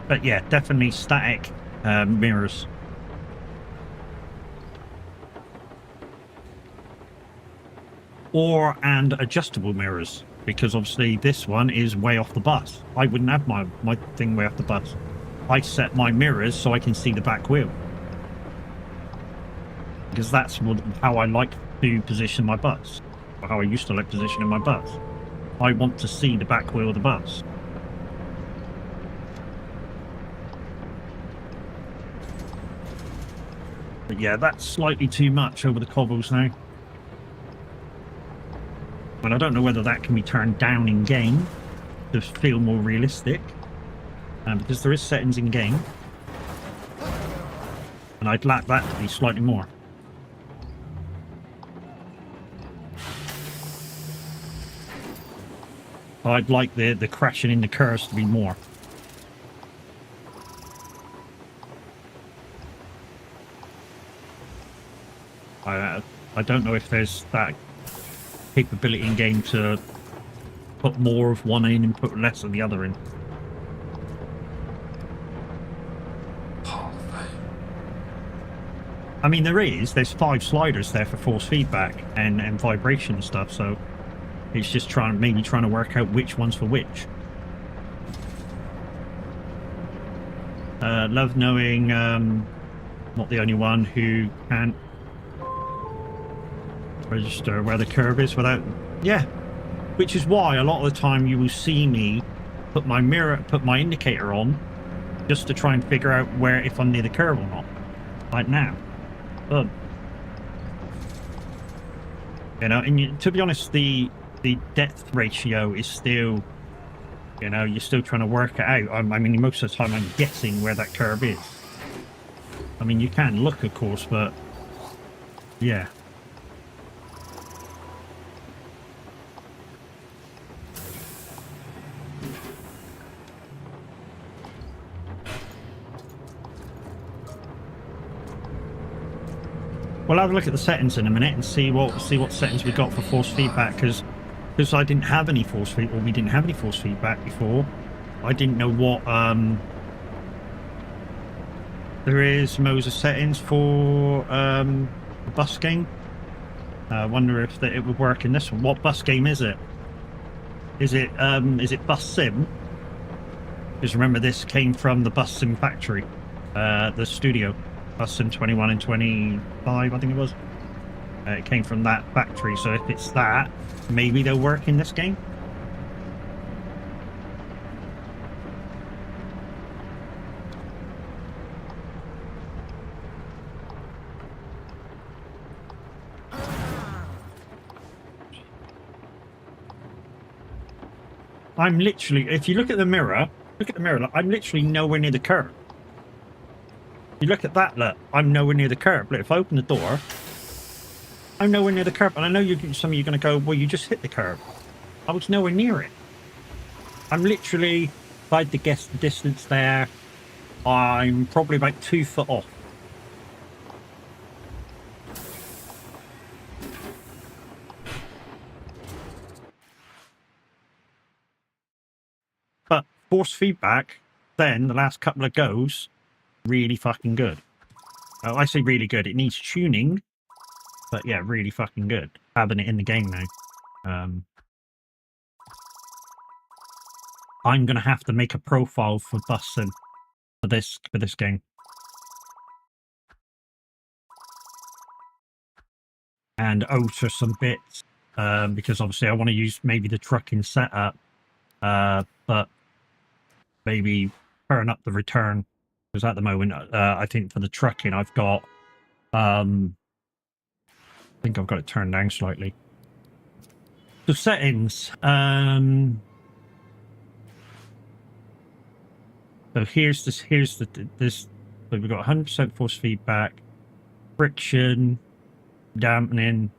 But yeah, definitely static mirrors. And adjustable mirrors. because obviously this one is way off the bus. I wouldn't have my thing way off the bus. I set my mirrors so I can see the back wheel, because that's how I like to position my bus, or how I used to like positioning my bus. I want to see the back wheel of the bus. But yeah, that's slightly too much over the cobbles now. And I don't know whether that can be turned down in game to feel more realistic, because there is settings in game, and I'd like that to be slightly more. I'd like the crashing in the curves to be more. I don't know if there's that capability in game to put more of one in and put less of the other in. I mean, there's 5 sliders there for force feedback and vibration and stuff, so it's just maybe trying to work out which one's for which. Love knowing not the only one who can't register where the curve is without... Yeah, which is why a lot of the time you will see me put my indicator on just to try and figure out where, if I'm near the curve or not. Like now. You know, and to be honest, the depth ratio is still, you know, you're still trying to work it out. I mean, most of the time I'm guessing where that curve is. I mean, you can look, of course, but yeah. We'll have a look at the settings in a minute and see what settings we got for force feedback, because I didn't have any force feedback, or we didn't have any force feedback before. I didn't know what there is Moses settings for the bus game. I wonder if it would work in this one. What bus game is it? Is it Bus Sim? Because remember, this came from the Bus Sim factory, the studio. Bus Sim 21 and 25, I think it was. It came from that factory, so if it's that, maybe they'll work in this game. I'm literally, if you look at the mirror, I'm literally nowhere near the curb. You look at that, look, I'm nowhere near the curb. Look, if I open the door, I'm nowhere near the curb. And I know some of you are going to go, well, you just hit the curb. I was nowhere near it. I'm literally, if I had to guess the distance there, I'm probably about 2 foot off. But force feedback, then the last couple of goes, really fucking good. Oh, I say really good. It needs tuning, but yeah, really fucking good. Having it in the game now. I'm gonna have to make a profile for Bus Sim for this game, and alter some bits because obviously I want to use maybe the trucking setup, but maybe turn up the return. Because at the moment, I think for the trucking, I've got, I think I've got it turned down slightly. The settings. So here's this. So we've got 100% force feedback, friction, dampening,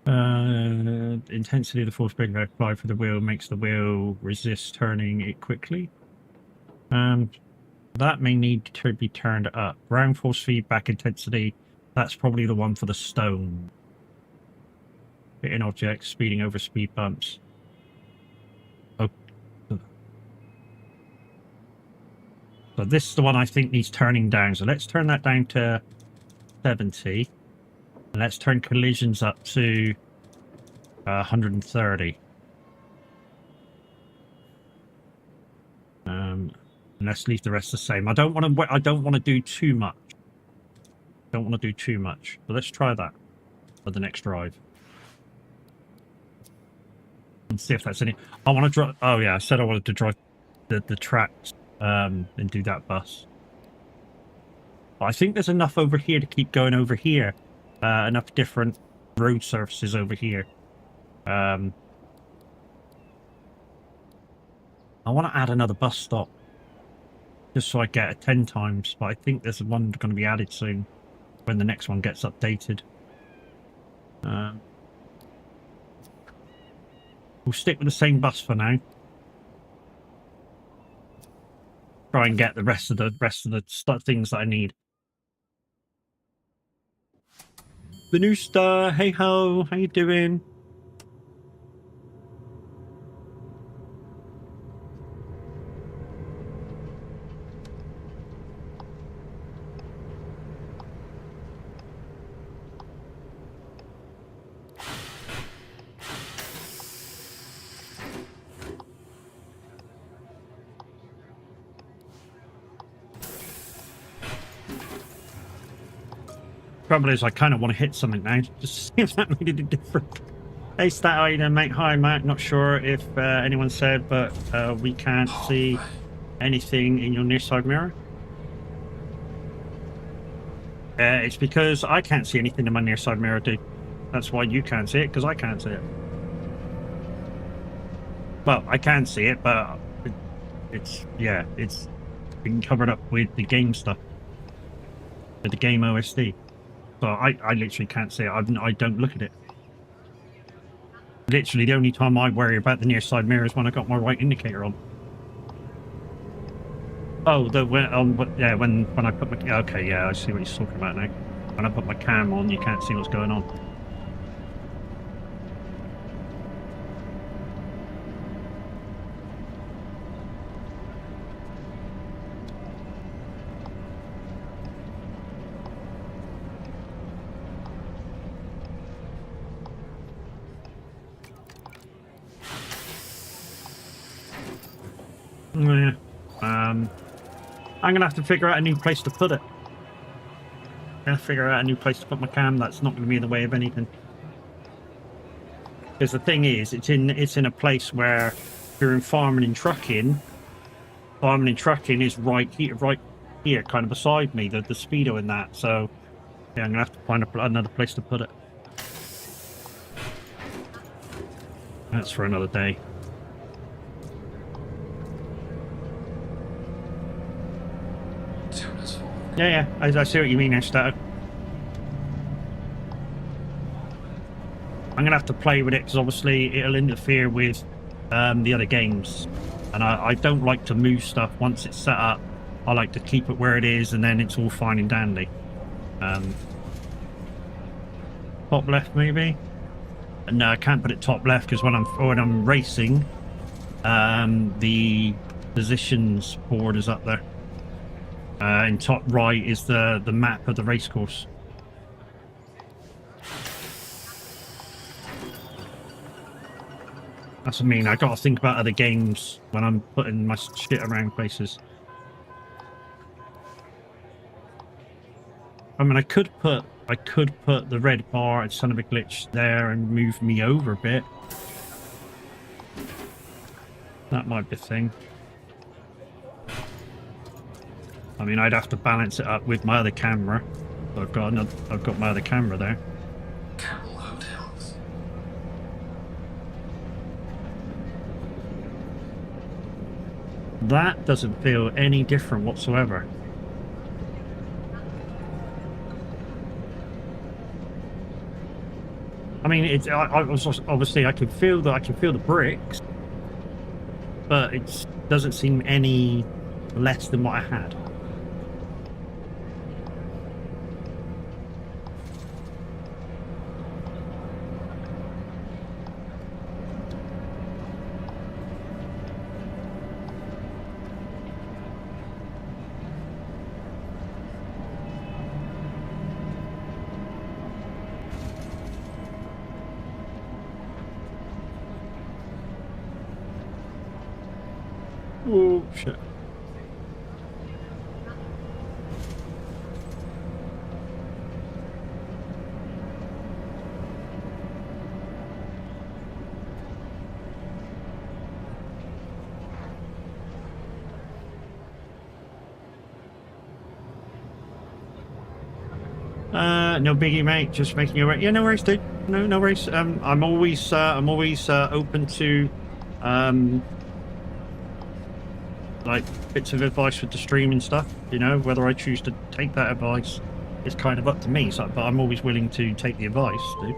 intensity of the force being applied for the wheel makes the wheel resist turning it quickly. That may need to be turned up. Ground force feedback intensity, that's probably the one for the stone. Hitting objects, speeding over speed bumps. Oh. So this is the one I think needs turning down. So let's turn that down to 70. And let's turn collisions up to 130. And let's leave the rest the same. I don't want to. I don't want to do too much. Don't want to do too much. But let's try that for the next drive. And see if that's any. I want to drive. Oh yeah, I said I wanted to drive the tracks and do that bus. But I think there's enough over here to keep going over here. Enough different road surfaces over here. I want to add another bus stop. Just so I get it 10 times. But I think there's one going to be added soon. When the next one gets updated. We'll stick with the same bus for now. Try and get the rest of the things that I need. Venusta, hey ho, how you doing? Trouble is, I kind of want to hit something now, just to see if that made any difference. Hey, Stat, how you doing, mate? Hi, Matt. Not sure if anyone said, but we can't see anything in your near side mirror. It's because I can't see anything in my near side mirror, dude. That's why you can't see it, because I can't see it. Well, I can see it, but it's been covered up with the game stuff, with the game OSD. So I literally can't see it. I don't look at it. Literally, the only time I worry about the near side mirror is when I got my right indicator on. Oh, when I put my... Okay, yeah, I see what he's talking about now. When I put my cam on, you can't see what's going on. Yeah. I'm gonna have to figure out a new place to put it. I'm gonna figure out a new place to put my cam that's not gonna be in the way of anything. Because the thing is, it's in a place where if you're in farming and trucking is right here, kind of beside me, the speedo in that. So yeah, I'm gonna have to find another place to put it. That's for another day. Yeah, I see what you mean, Estato. I'm going to have to play with it because obviously it'll interfere with the other games. And I don't like to move stuff once it's set up. I like to keep it where it is and then it's all fine and dandy. Top left, maybe? No, I can't put it top left because when I'm racing, the positions board is up there. In top right is the map of the race course. That's what I mean. I got to think about other games when I'm putting my shit around places. I mean, I could put the red bar at Son of a Glitch there and move me over a bit. That might be a thing. I mean, I'd have to balance it up with my other camera. I've got my other camera there. Campbell Hotels. That doesn't feel any different whatsoever. I mean, I was obviously I can feel the bricks, but it doesn't seem any less than what I had. Oh shit. No biggie, mate. Just making you aware. Yeah, no worries, dude. No worries. I'm always open to, like bits of advice with the stream and stuff. You know, whether I choose to take that advice is kind of up to me. So, but I'm always willing to take the advice, dude.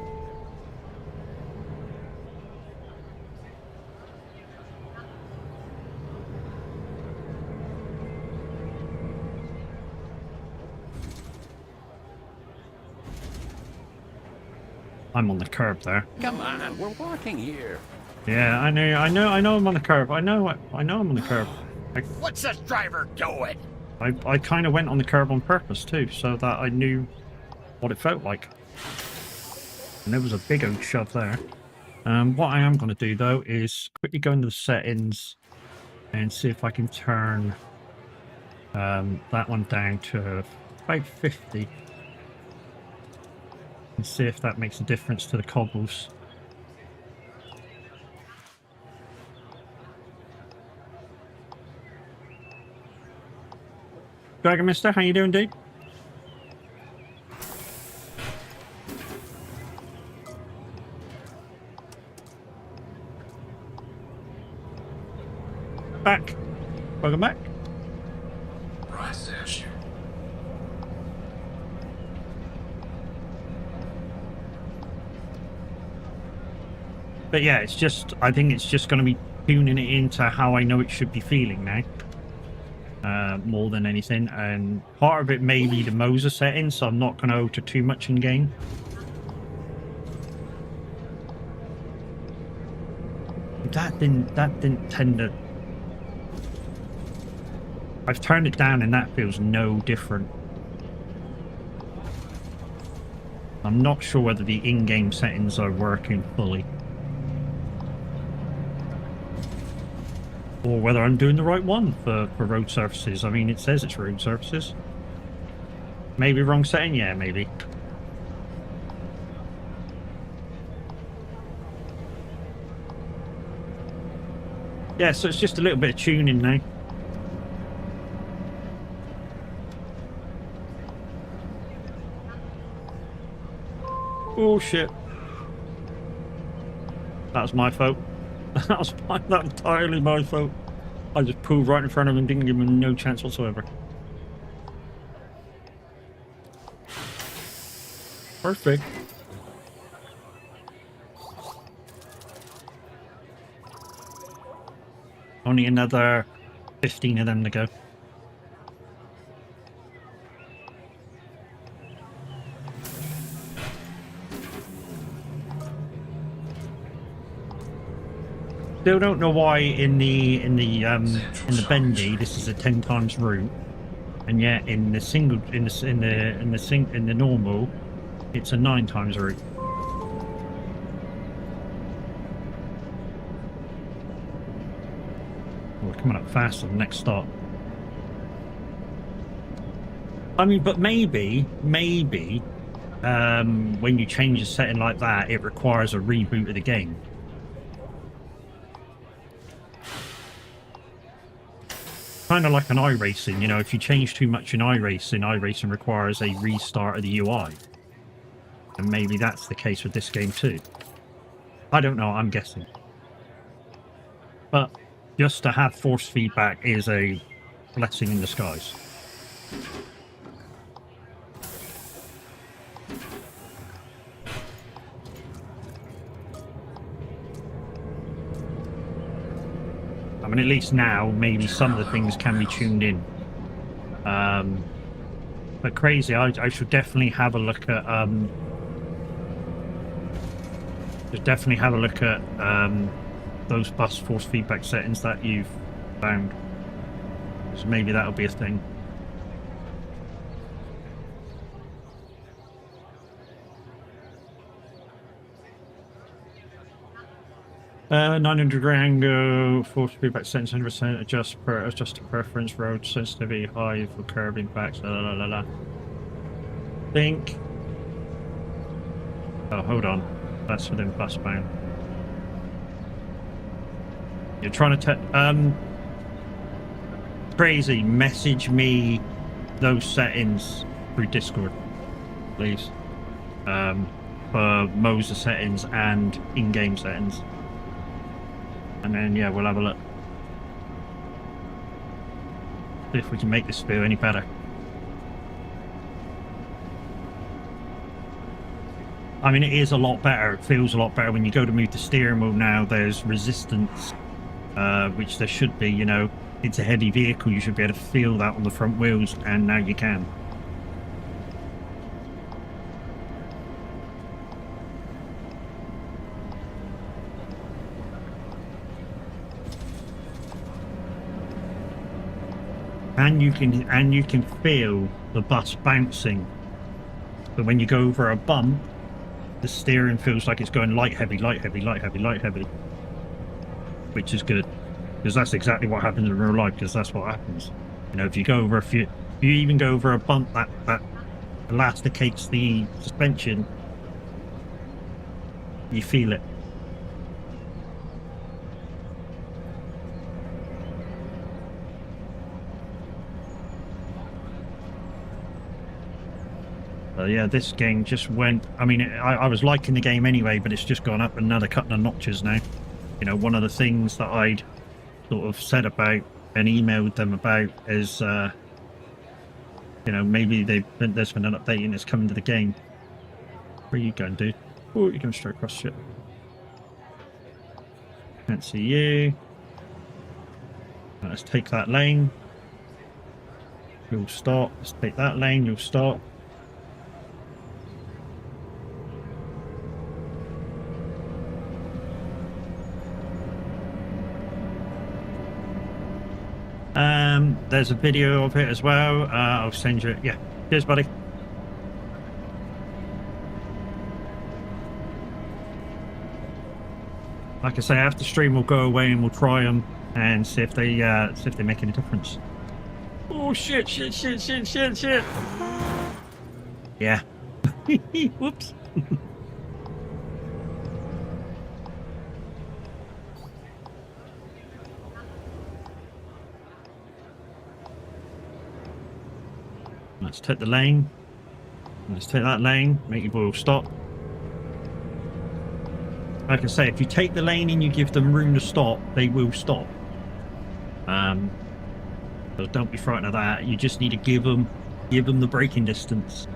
I'm on the curb there. Come on, we're walking here. Yeah, I know I'm on the curb. I know I'm on the curb. What's this driver doing? I kind of went on the curb on purpose too, so that I knew what it felt like. And there was a big old shove there. What I am going to do though is quickly go into the settings and see if I can turn that one down to 550 and see if that makes a difference to the cobbles. Dragon Mister, how you doing, dude? Back. Welcome back. Right statue. But yeah, it's just, I think it's just going to be tuning it into how I know it should be feeling now. More than anything. And part of it may be the Moser settings, so I'm not going to alter too much in game. That didn't tend to... I've turned it down and that feels no different. I'm not sure whether the in-game settings are working fully. Or whether I'm doing the right one for road surfaces. I mean, it says it's road surfaces. Maybe wrong setting? Yeah, maybe. Yeah, so it's just a little bit of tuning now. Oh shit. That was my fault. That was entirely my fault. I just pulled right in front of him, didn't give him no chance whatsoever. Perfect. Only another 15 of them to go. Still don't know why in the bendy this is a 10 times route, and yet in the single in the normal it's a 9 times route. We're coming up fast on the next stop. I mean, but maybe when you change a setting like that, it requires a reboot of the game. Kind of like an iRacing, you know, if you change too much in iRacing requires a restart of the UI. And maybe that's the case with this game too. I don't know, I'm guessing. But just to have force feedback is a blessing in disguise. I mean, at least now, maybe some of the things can be tuned in. But crazy, I should definitely have a look at... those bus force feedback settings that you've found. So maybe that'll be a thing. 900 Rango, force feedback sense 100%, adjust to preference, road sensitivity high for curb impacts, Think. Oh, hold on. That's within bus bound. You're trying to crazy, message me those settings through Discord. please. For Moser settings and in-game settings. And then, yeah, we'll have a look. See if we can make this feel any better. I mean, it is a lot better. It feels a lot better. When you go to move the steering wheel now, there's resistance, which there should be, you know. It's a heavy vehicle. You should be able to feel that on the front wheels, and now you can. And you can feel the bus bouncing. But when you go over a bump, the steering feels like it's going light heavy, light heavy, light heavy, light heavy, which is good, because that's exactly what happens in real life. Because that's what happens. You know, if you go over if you even go over a bump that elasticates the suspension, you feel it. Yeah, this game just went. I mean, I was liking the game anyway, but it's just gone up another couple of notches now. You know, one of the things that I'd sort of said about and emailed them about is, you know, maybe there's been an update and it's coming to the game. Where are you going, dude? Oh, you're going straight across shit. Can't see you. Right, let's take that lane. You'll stop. Let's take that lane. You'll stop. There's a video of it as well. I'll send you it. Yeah. Cheers, buddy. Like I say, after stream we'll go away and we'll try them and see if they make any difference. Oh shit! Yeah. Whoops. Let's take the lane. Let's take that lane. Make your boil stop. Like I say, if you take the lane and you give them room to stop, they will stop. So don't be frightened of that. You just need to give them the braking distance.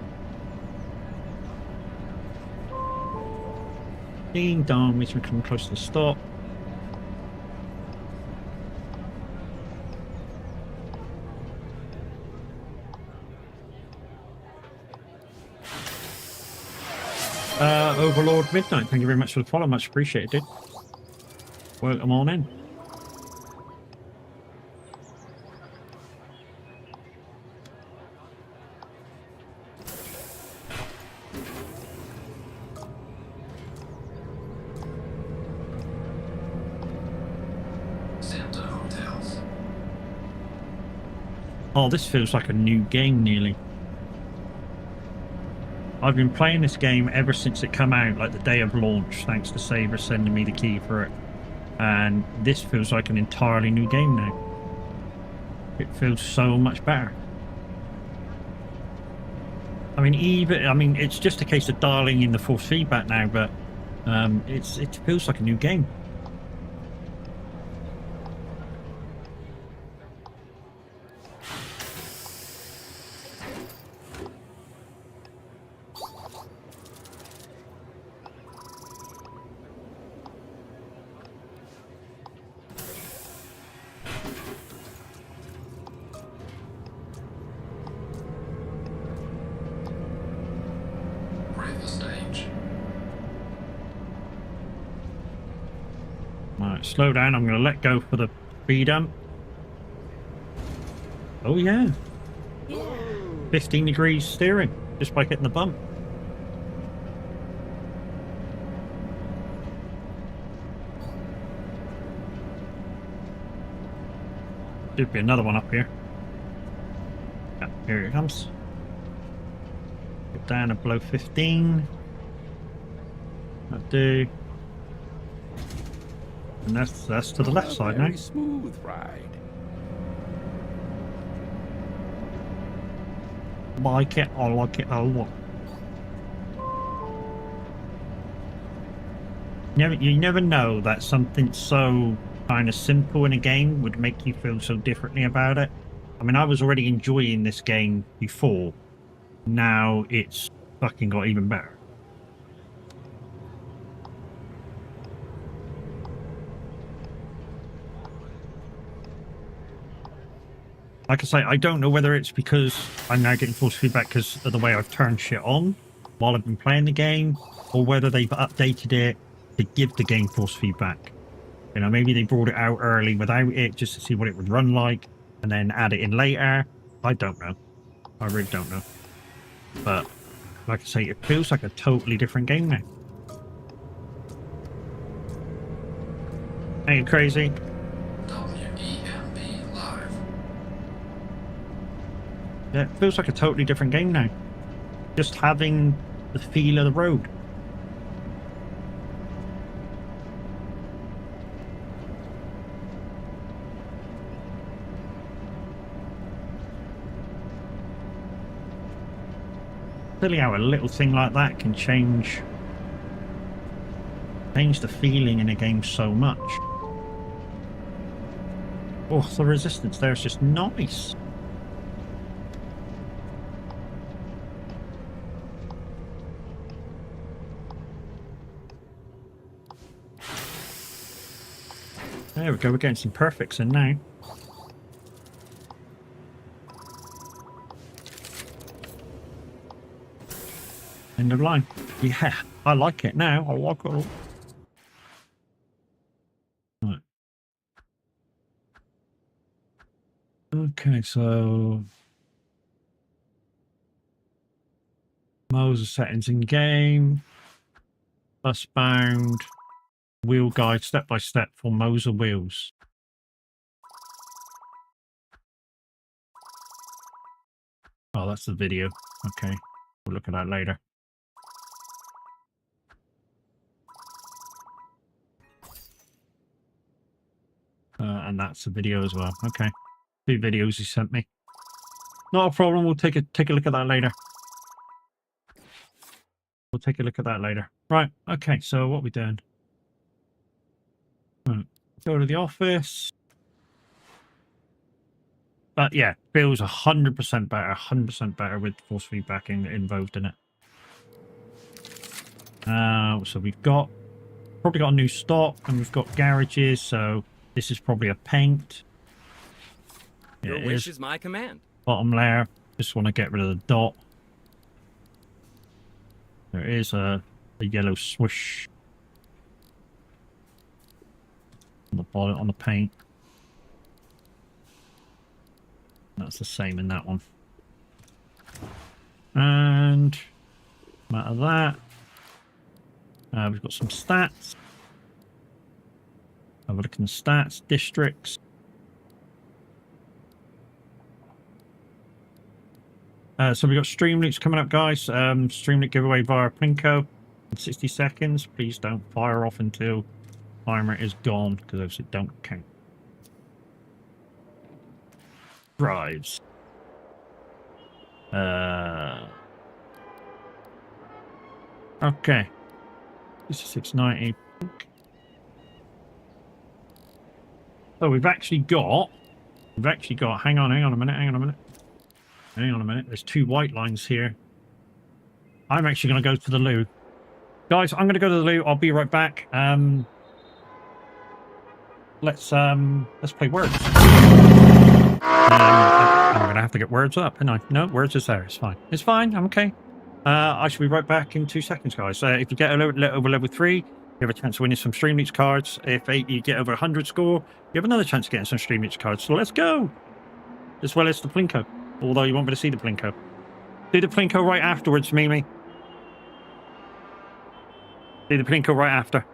Ding dong, which we come close to the stop. Overlord Midnight, thank you very much for the follow, much appreciated, dude. Welcome on in. Santa Hotels. Oh, this feels like a new game nearly. I've been playing this game ever since it came out, like the day of launch, thanks to Saber sending me the key for it. And this feels like an entirely new game now. It feels so much better. I mean, it's just a case of dialing in the force feedback now, but it feels like a new game. Slow down, I'm going to let go for the speed hump. Oh yeah. 15 degrees steering, just by hitting the bump. Should be another one up here. Yeah, here it comes. Get down and below 15. That'll do. And that's to the left side now. Smooth ride. Like it, I like it a lot. You never know that something so kind of simple in a game would make you feel so differently about it. I mean, I was already enjoying this game before. Now it's fucking got even better. Like I say, I don't know whether it's because I'm now getting force feedback because of the way I've turned shit on while I've been playing the game, or whether they've updated it to give the game force feedback. You know, maybe they brought it out early without it just to see what it would run like, and then add it in later. I don't know. I really don't know. But, like I say, it feels like a totally different game now. Ain't it crazy? WEMB Live. Yeah, it feels like a totally different game now. Just having the feel of the road. Silly how a little thing like that can change the feeling in a game so much. Oh, the resistance there is just nice. There we go, we're getting some perfects in now. End of line. Yeah, I like it now. I like it all. Right. Okay, so Moser settings in game. Bus bound. Wheel guide step by step for Moser wheels. Oh, that's the video. Okay, we'll look at that later. And that's the video as well. Okay, 2 videos he sent me. Not a problem. We'll take a look at that later. We'll take a look at that later. Right. Okay. So what we doing? Right. Go to the office. But yeah, feels 100% better. 100% better with force feedback involved in it. So we've probably got a new stock, and we've got garages. So this is probably a paint. Your wish is my command. Bottom layer. Just want to get rid of the dot. There is a yellow swoosh on the bottom on the paint. That's the same in that one. And out of that, we've got some stats. Have a look in the stats, districts. So we've got stream loops coming up, guys. Stream loop giveaway via Plinko in 60 seconds. Please don't fire off until timer is gone, because obviously it don't count. Drives. Okay. This is 690. So we've actually got, hang on a minute. There's 2 white lines here. I'm actually going to go to the loo. Guys, I'm going to go to the loo. I'll be right back. Let's play words. I'm going to have to get words up, and no, words is there. It's fine. It's fine. I'm okay. I shall be right back in 2 seconds, guys. If you get over level 3, you have a chance of winning some Stream Leaks cards. If you get over 100 score, you have another chance of getting some Stream Leaks cards. So let's go. As well as the Plinko. Although you won't be able to see the Plinko. Do the Plinko right afterwards, Mimi. Do the Plinko right after.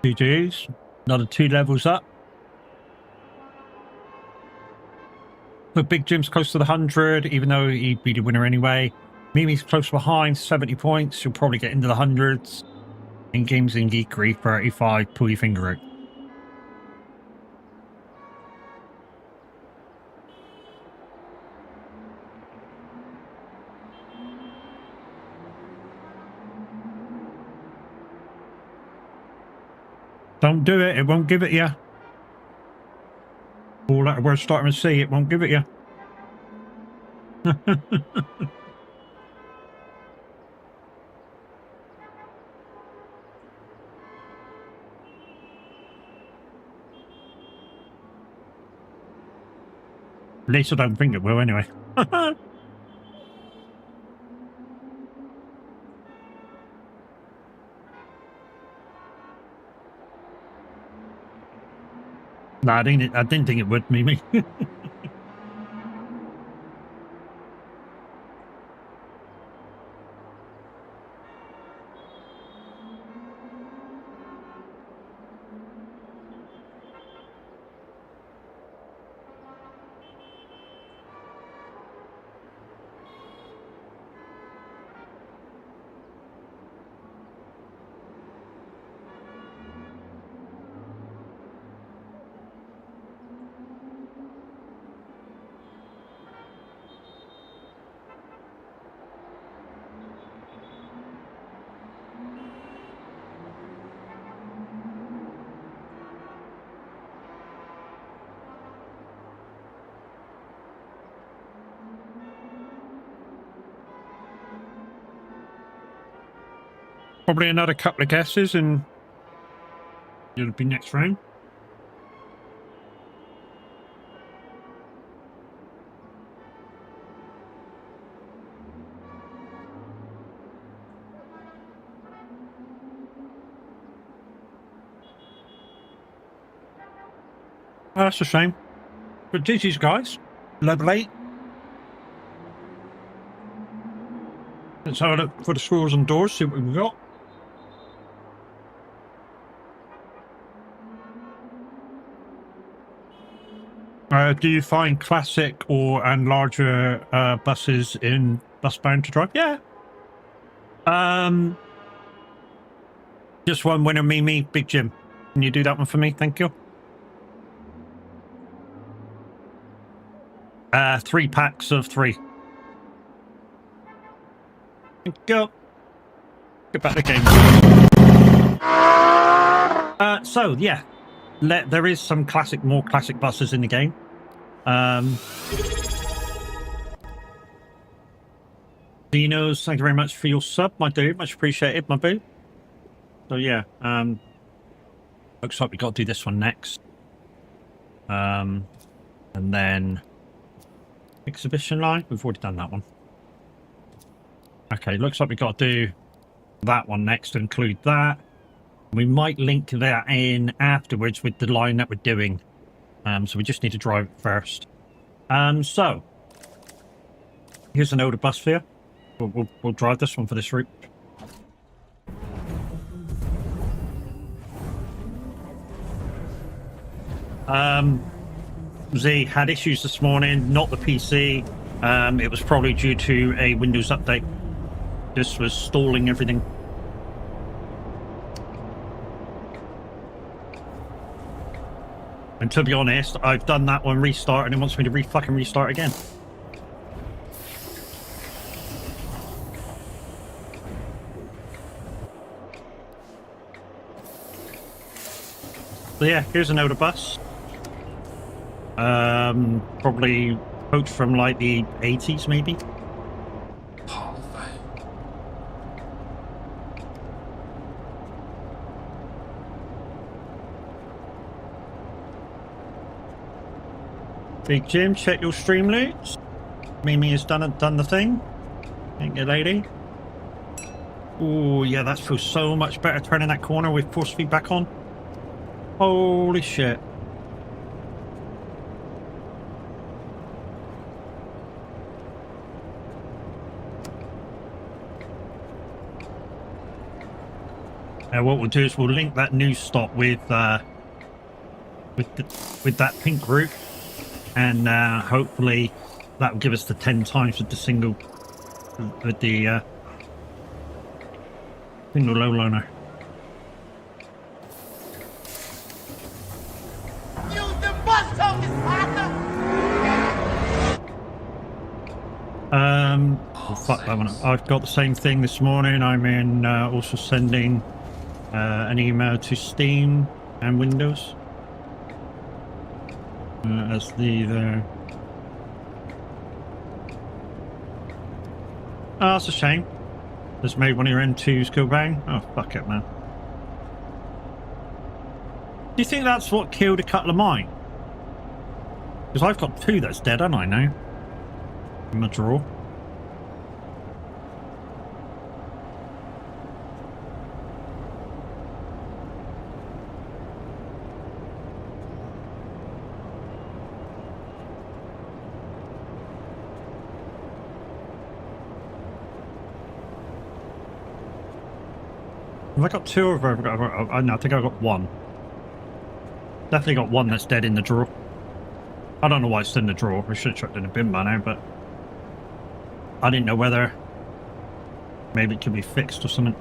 GG's. Another 2 levels up. But Big Jim's close to the 100, even though he'd be the winner anyway. Mimi's close behind, 70 points. She'll probably get into the hundreds. In Games and Geekery, 35. Pull your finger out. Don't do it. It won't give it you. All that we're starting to see, it won't give it you. At least I don't think it will anyway. No, I didn't think it would, Mimi. Probably another couple of guesses and it'll be next round. Oh, that's a shame. But GG's, guys. Level 8. Let's have a look for the scores and doors, see what we've got. Do you find classic and larger buses in Busbound to drive? Yeah. Just one winner, Mimi, Big Jim. Can you do that one for me? Thank you. 3 packs of 3. Thank you. Get back to the game. So, yeah. There is some more classic buses in the game. Dinos, thank you very much for your sub, my dude. Much appreciated, my boo. So yeah, looks like we got to do this one next. And then exhibition line. We've already done that one. Okay, looks like we got to do that one next to include that. We might link that in afterwards with the line that we're doing. So we just need to drive it first. So here's an older bus for you. We'll drive this one for this route. Z had issues this morning, not the PC. It was probably due to a Windows update. This was stalling everything. And to be honest, I've done that one restart and it wants me to fucking restart again. So yeah, here's an older bus. Probably coach from like the 80s maybe. Hall of Fame. Big Jim, check your stream loots. Mimi has done the thing. Thank you, lady. Oh yeah, that feels so much better turning that corner with force feedback on. Holy shit. What we'll do is we'll link that news stop with that pink route, and hopefully that will give us the 10 times with the single single low loner. Use the bus tokens, partner! Oh, fuck that one. I've got the same thing this morning. I'm in also sending an email to Steam and Windows as the oh, that's a shame. Just made one of your M2s go bang. Oh, fuck it, man. Do you think that's what killed a couple of mine? Because I've got 2 that's dead, haven't I now? In my drawer. Have I got 2 or have I got, no, I think I've got 1. Definitely got 1 that's dead in the drawer. I don't know why it's in the drawer. I should have chucked it in a bin by now, but I didn't know whether maybe it could be fixed or something.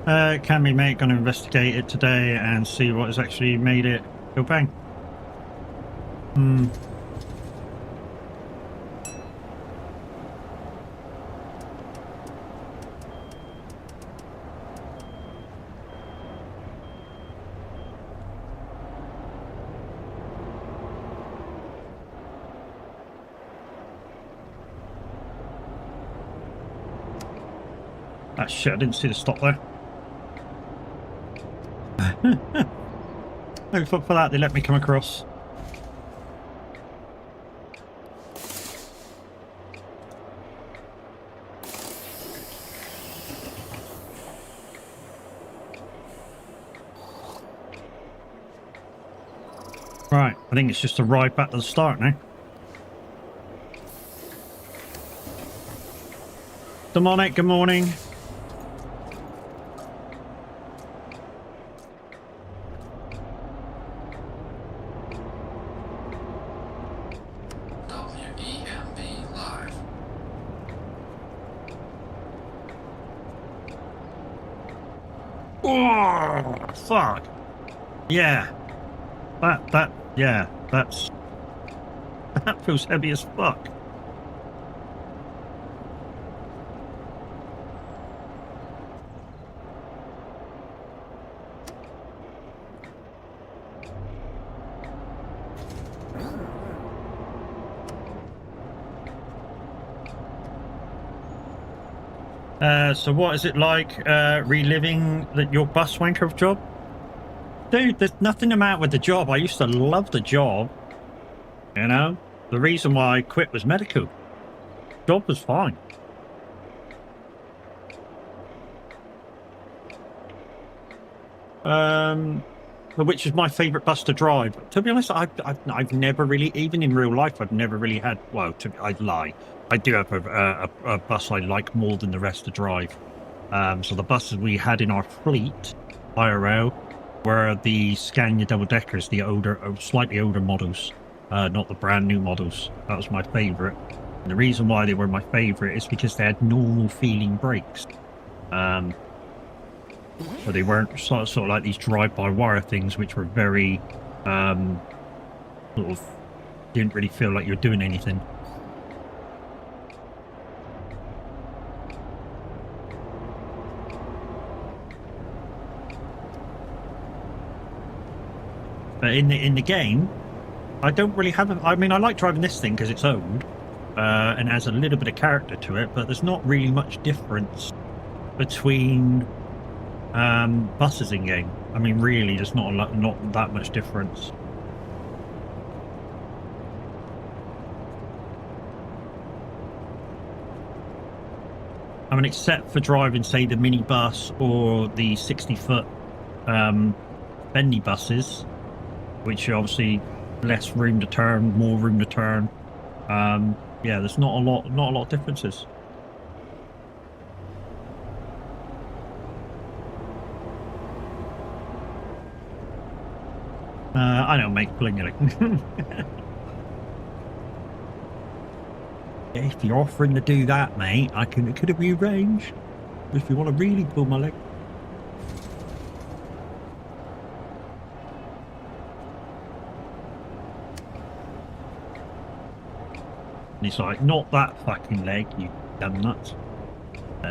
Can be, mate. Going to investigate it today and see what has actually made it go bang. Ah, shit, I didn't see the stop there. No fuck for that, they let me come across. Right, I think it's just a ride back to the start now. Demonic, good morning. WEMB Live. Oh, fuck. Yeah. Yeah, that feels heavy as fuck. So what is it like reliving your bus wanker job? Dude, there's nothing the matter with the job. I used to love the job. You know? The reason why I quit was medical. Job was fine. Which is my favourite bus to drive. To be honest, I've never really, even in real life, I've never really had, well, I'd lie. I do have a bus I like more than the rest to drive. So the buses we had in our fleet, IRL, were the Scania double-deckers, the older, slightly older models, not the brand new models. That was my favourite. And the reason why they were my favourite is because they had normal feeling brakes. So they weren't sort of like these drive-by-wire things, which were very, sort of, didn't really feel like you're doing anything. But in the game, I don't really have I mean, I like driving this thing because it's old, and has a little bit of character to it, but there's not really much difference between buses in game. I mean, really, there's not that much difference. I mean, except for driving, say, the minibus or the 60-foot bendy buses, which are obviously less room to turn, more room to turn. Yeah, there's not a lot of differences. I don't make bling. If you're offering to do that, mate, could it be arranged? If you want to really pull my leg. And he's like, not that fucking leg, you dumb nuts.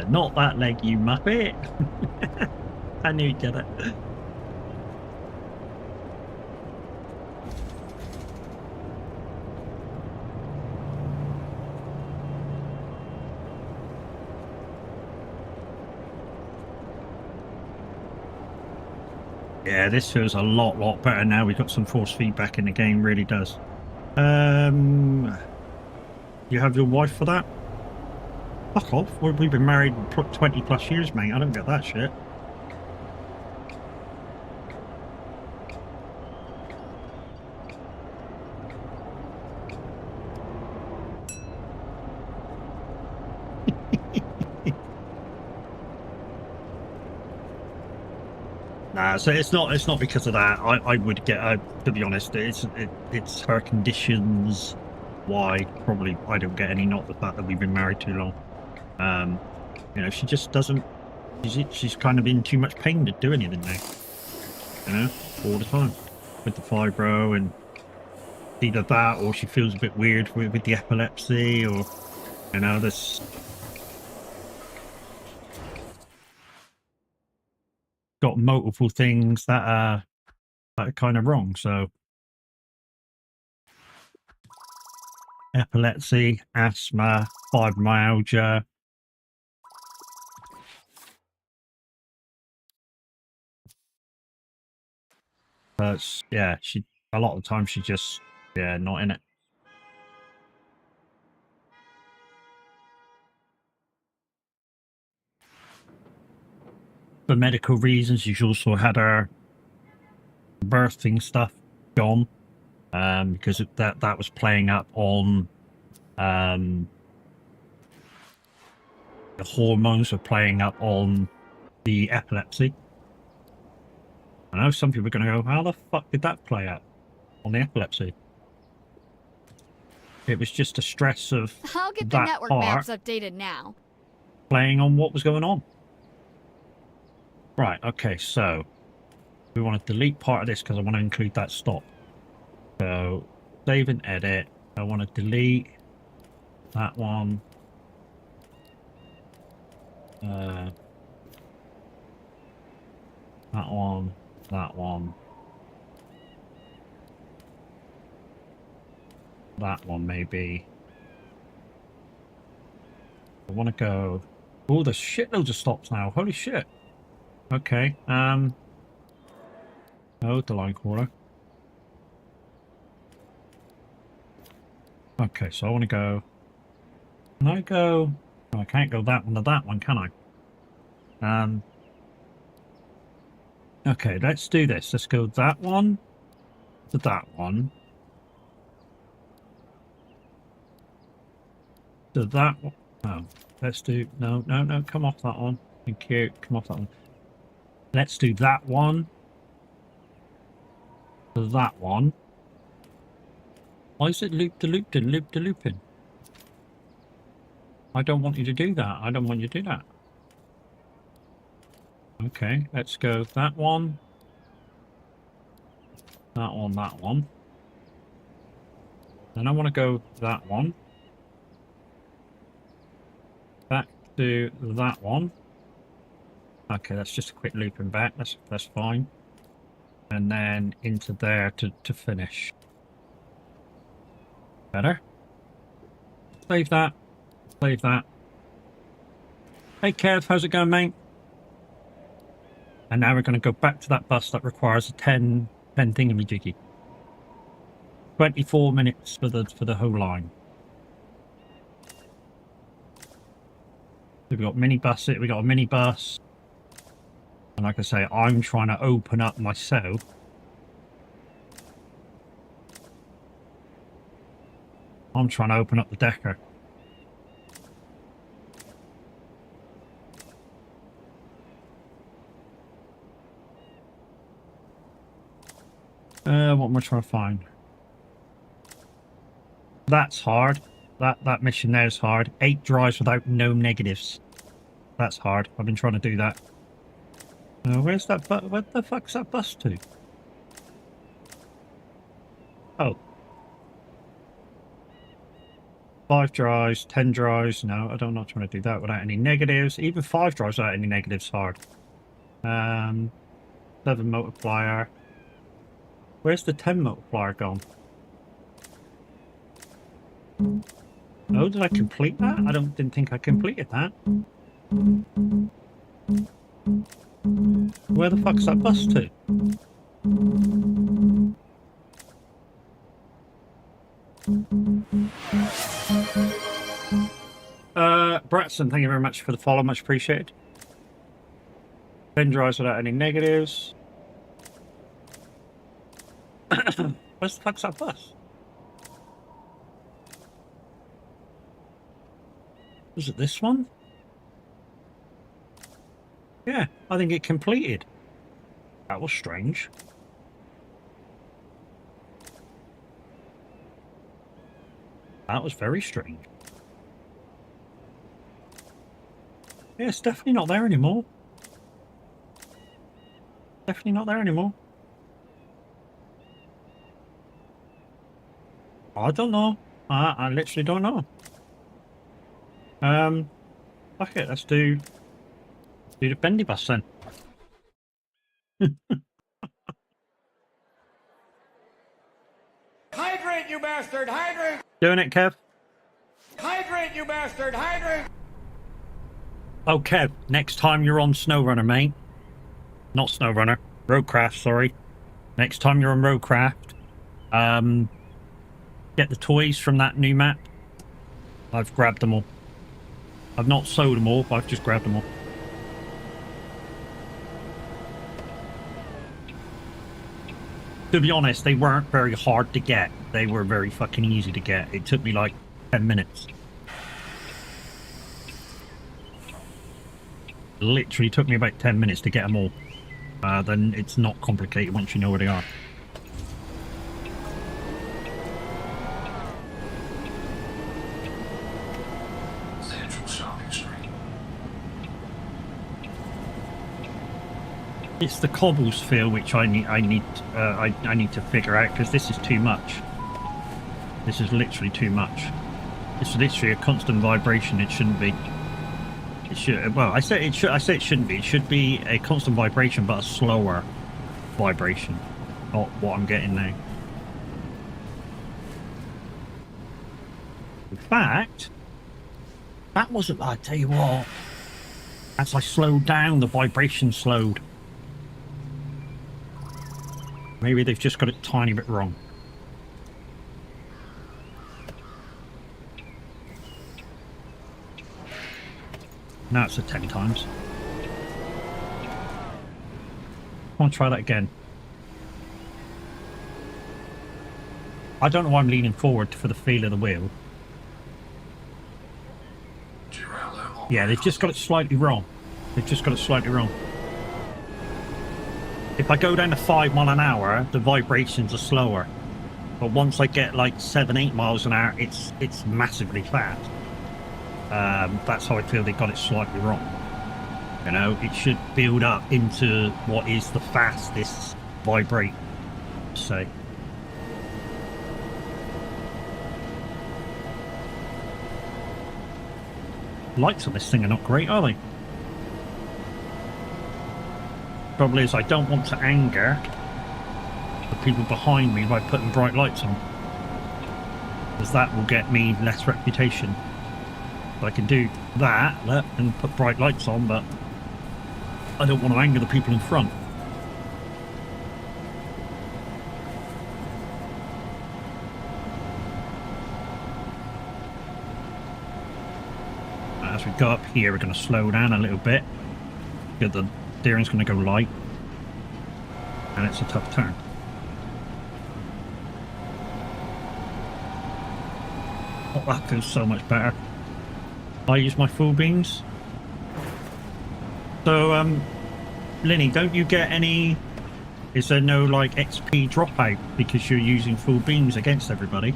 Not that leg, you muppet. I knew you'd get it. Yeah, this feels a lot better now. We've got some force feedback in the game, really does. You have your wife for that? Fuck off. We've been married 20 plus years, mate. I don't get that shit. Nah, so it's not because of that. I would get to be honest, it's her conditions why probably I don't get any, not the fact that we've been married too long. You know, she just doesn't she's kind of in too much pain to do anything now. You know, all the time. With the fibro and either that or she feels a bit weird with the epilepsy, or you know, this got multiple things that are kind of wrong. So epilepsy, asthma, fibromyalgia. But yeah, a lot of the time she just not in it. For medical reasons, she's also had her birthing stuff gone, because that was playing up on the hormones were playing up on the epilepsy. I know some people are going to go, how the fuck did that play out on the epilepsy? It was just a stress of I'll get the that network part maps updated now. playing on what was going on. Right, okay, so we want to delete part of this because I want to include that stop. So save and edit. I want to delete that one. That one. That one. That one maybe. I want to go. Oh, there's shitloads of stops now. Holy shit. Okay. Oh, the line caller. Okay, so I want to go. Can I go? Oh, I can't go that one to that one, can I? Okay, let's do this. Let's go that one to that one. To that one. Oh, let's do. No, come off that one. Thank you. Come off that one. Let's do that one to that one. Why is it loop-de-looping? I don't want you to do that. I don't want you to do that. Okay, let's go that one. That one, that one. Then I want to go that one. Back to that one. Okay, that's just a quick looping back. That's fine. And then into there to finish. Better. Save that. Save that. Hey Kev, how's it going, mate? And now we're going to go back to that bus that requires a 10 thingamajiggy. 24 minutes for the whole line. So we got a mini bus. And like I say, I'm trying to open up myself. I'm trying to open up the decker. What am I trying to find? That's hard. That mission there is hard. 8 drives without no negatives. That's hard. I've been trying to do that. Where's that bus? Where the fuck's that bus to? Oh. 5 drives, 10 drives. No, I don't know trying to do that without any negatives. Even 5 drives without any negatives hard. 7 multiplier. Where's the 10 multiplier gone? Oh, did I complete that? I didn't think I completed that. Where the fuck's that bus to? Bratson, thank you very much for the follow, much appreciated. 10 drives without any negatives. Where's the fuck's that bus? Was it this one? Yeah, I think it completed. That was strange. That was very strange. Yeah, it's definitely not there anymore. Definitely not there anymore. I don't know. I literally don't know. Fuck it, let's do the bendy bus then. Hydrate, you bastard! Hydrate! Doing it, Kev? Hydrate, you bastard! Hydrate! Oh, Kev, next time you're on SnowRunner, mate. Not SnowRunner. Roadcraft, sorry. Next time you're on Roadcraft, get the toys from that new map. I've grabbed them all. I've not sold them all, but I've just grabbed them all. To be honest, they weren't very hard to get. They were very fucking easy to get. It took me like 10 minutes. Literally took me about 10 minutes to get them all. Then it's not complicated once you know where they are. Central Shopping Street. It's the cobbles feel which I need to figure out, because this is too much. This is literally too much. It's literally a constant vibration. It shouldn't be. It should. Well, I say it should. I say it shouldn't be. It should be a constant vibration, but a slower vibration. Not what I'm getting now. In fact, that wasn't. I tell you what. As I slowed down, the vibration slowed. Maybe they've just got it a tiny bit wrong. Now it's at 10 times. I want to try that again. I don't know why I'm leaning forward for the feel of the wheel. Yeah, they've just got it slightly wrong. They've just got it slightly wrong. If I go down to 5 miles an hour, the vibrations are slower. But once I get like 7-8 miles an hour, it's massively fast. That's how I feel they got it slightly wrong. You know, it should build up into what is the fastest vibrate, say. Lights on this thing are not great, are they? Trouble is, I don't want to anger the people behind me by putting bright lights on, because that will get me less reputation. I can do that and put bright lights on, but I don't want to anger the people in front. As we go up here, we're going to slow down a little bit. The steering's going to go light, and it's a tough turn. Oh, that feels so much better. I use my full beams. So, Linny, don't you get any Is there no like XP dropout because you're using full beams against everybody?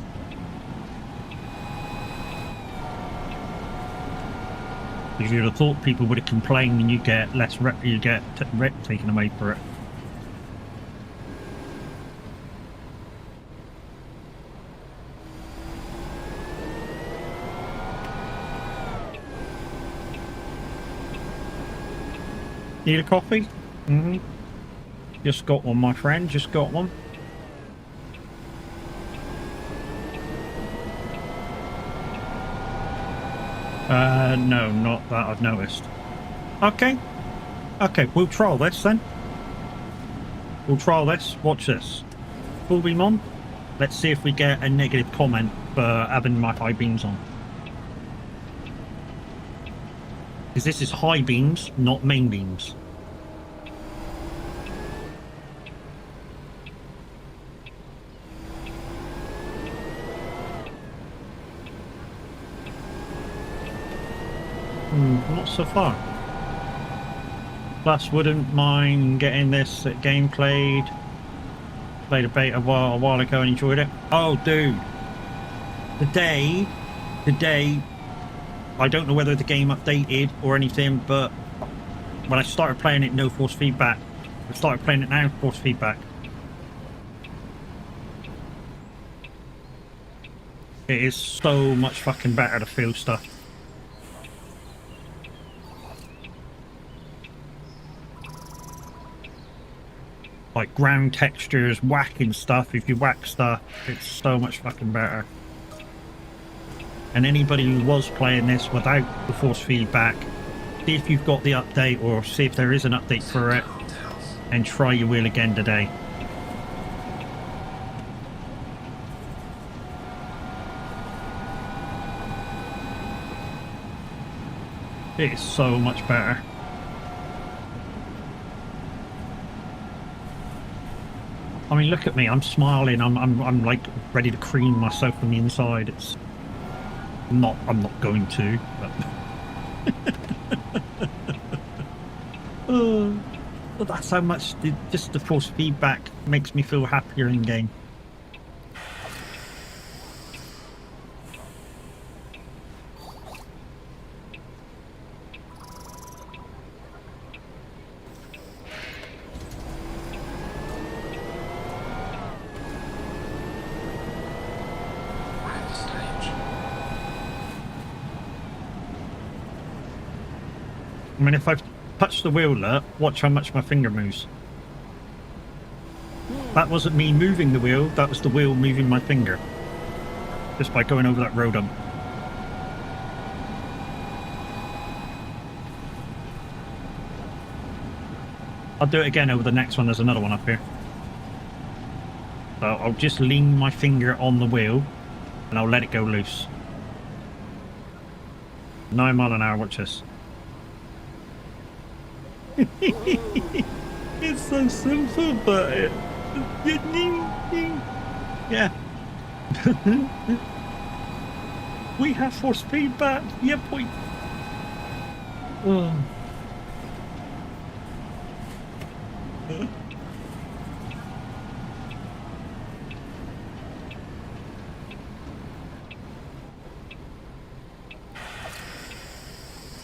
Because you'd have thought people would have complained and you get less rep, you get rep taken away for it. Need a coffee? Mm-hmm. Just got one, my friend. Just got one. No, not that I've noticed. Okay. Okay, we'll trial this then. We'll trial this. Watch this. Full beam on. Let's see if we get a negative comment for having my high beams on. Because this is high beams, not main beams. Not so far. Plus, wouldn't mind getting this game played. Played a beta a while ago and enjoyed it. Oh, dude. Today, I don't know whether the game updated or anything, but when I started playing it, no force feedback. I started playing it now, force feedback. It is so much fucking better to feel stuff. Like ground textures, whacking stuff. If you whack stuff, it's so much fucking better. And anybody who was playing this without the force feedback, see if you've got the update or see if there is an update for it, and try your wheel again today. It is so much better. I mean, look at me. I'm smiling. I'm like ready to cream myself from the inside. It's not. I'm not going to. But, but that's how much just the force feedback makes me feel happier in game. I mean, if I touch the wheel, look, watch how much my finger moves. That wasn't me moving the wheel, that was the wheel moving my finger. Just by going over that road hump. I'll do it again over the next one, there's another one up here. So I'll just lean my finger on the wheel and I'll let it go loose. 9 miles an hour, watch this. It's so simple, but yeah. We have force feedback. Yeah, boy. Oh.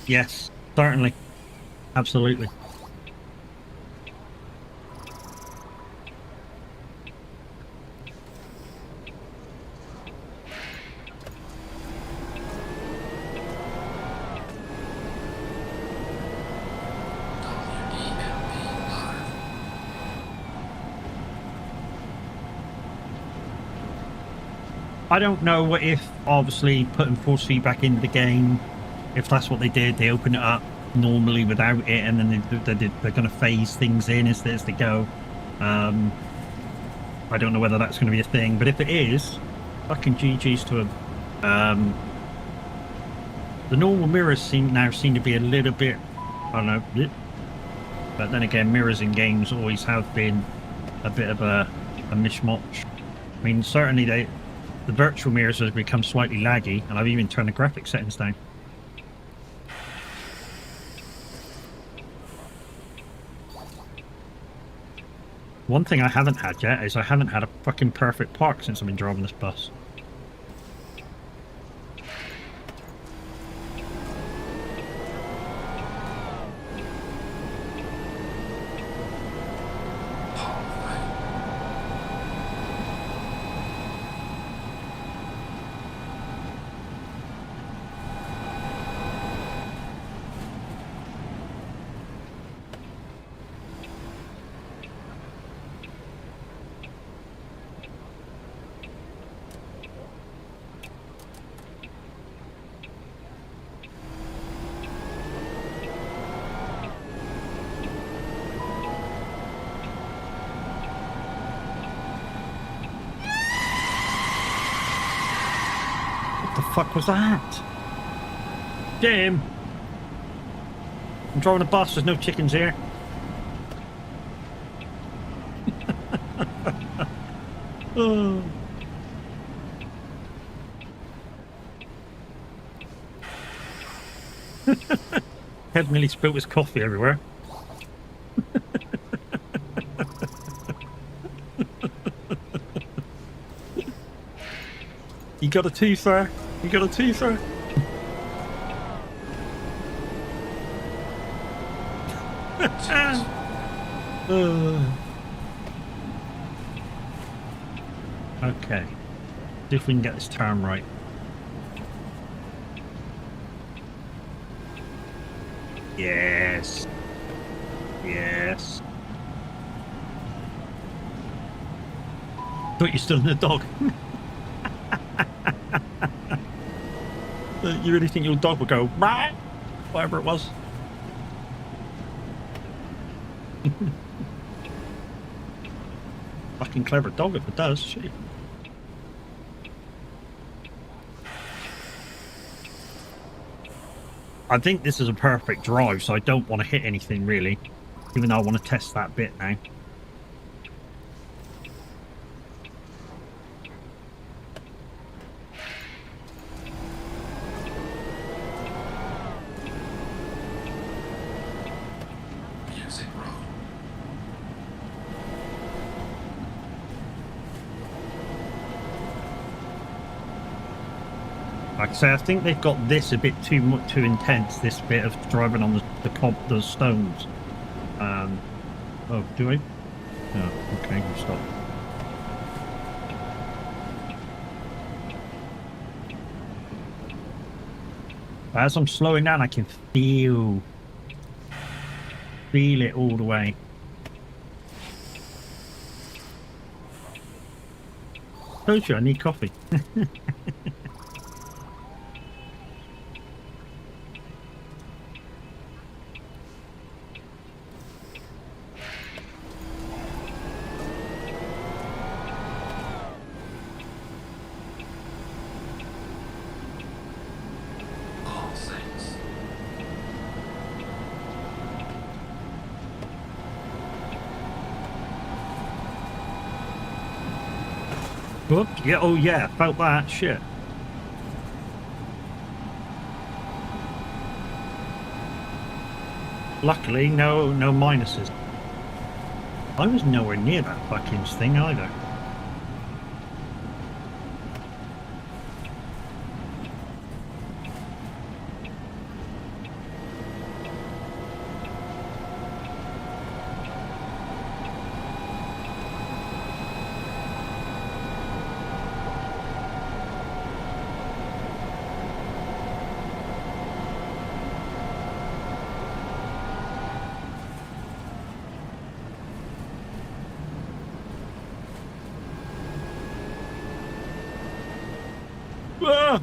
Yes, certainly. Absolutely. I don't know what if, obviously, putting force feedback into the game, if that's what they did, they open it up normally without it, and then they're going to phase things in as they go. I don't know whether that's going to be a thing, but if it is, fucking GG's to them. The normal mirrors seem to be a little bit, I don't know, but then again, mirrors in games always have been a bit of a mishmash. I mean, certainly the virtual mirrors have become slightly laggy, and I've even turned the graphic settings down. One thing I haven't had yet is I haven't had a fucking perfect park since I've been driving this bus. What the fuck was that? Jim! I'm driving a bus, there's no chickens here. Oh. Head nearly spilt his coffee everywhere. You got a tooth, You got a tooth, Okay. See if we can get this turn right. Yes. Yes. Thought you stood in the dog. You really think your dog would go, "Bah!" Whatever it was? Fucking clever dog if it does, shit. I think this is a perfect drive, so I don't want to hit anything really, even though I want to test that bit now. Music Road. Like I say, I think they've got this a bit too intense. This bit of driving on the stones. Oh, do I? Oh, okay, you stop. As I'm slowing down, I can feel it all the way. Told you I need coffee. All Saints. Whoop, yeah, oh yeah, felt that shit. Luckily, no minuses. I was nowhere near that fucking thing either. Ah!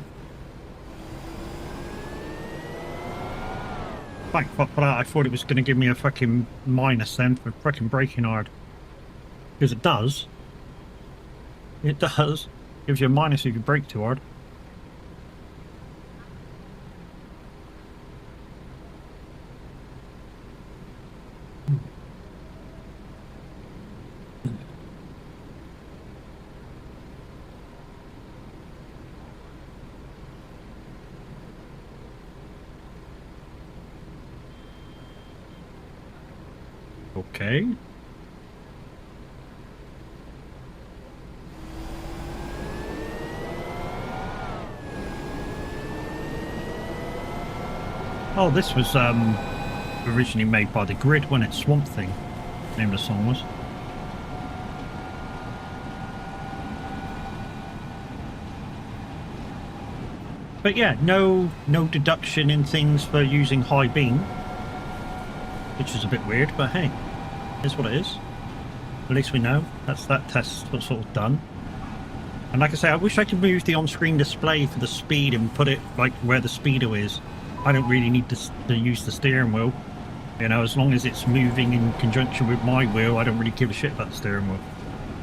Thank fuck for that. I thought it was going to give me a fucking minus then for fucking braking hard. Because it does. It does. Gives you a minus if you brake too hard. Okay. Oh, this was originally made by The Grid when it's Swamp Thing. The name of the song was. But yeah, no deduction in things for using high beam, which is a bit weird. But hey, it's what it is. At least we know that test was sort of done. And like I say, I wish I could move the on-screen display for the speed and put it like where the speedo is. I don't really need to use the steering wheel. You know, as long as it's moving in conjunction with my wheel, I don't really give a shit about the steering wheel.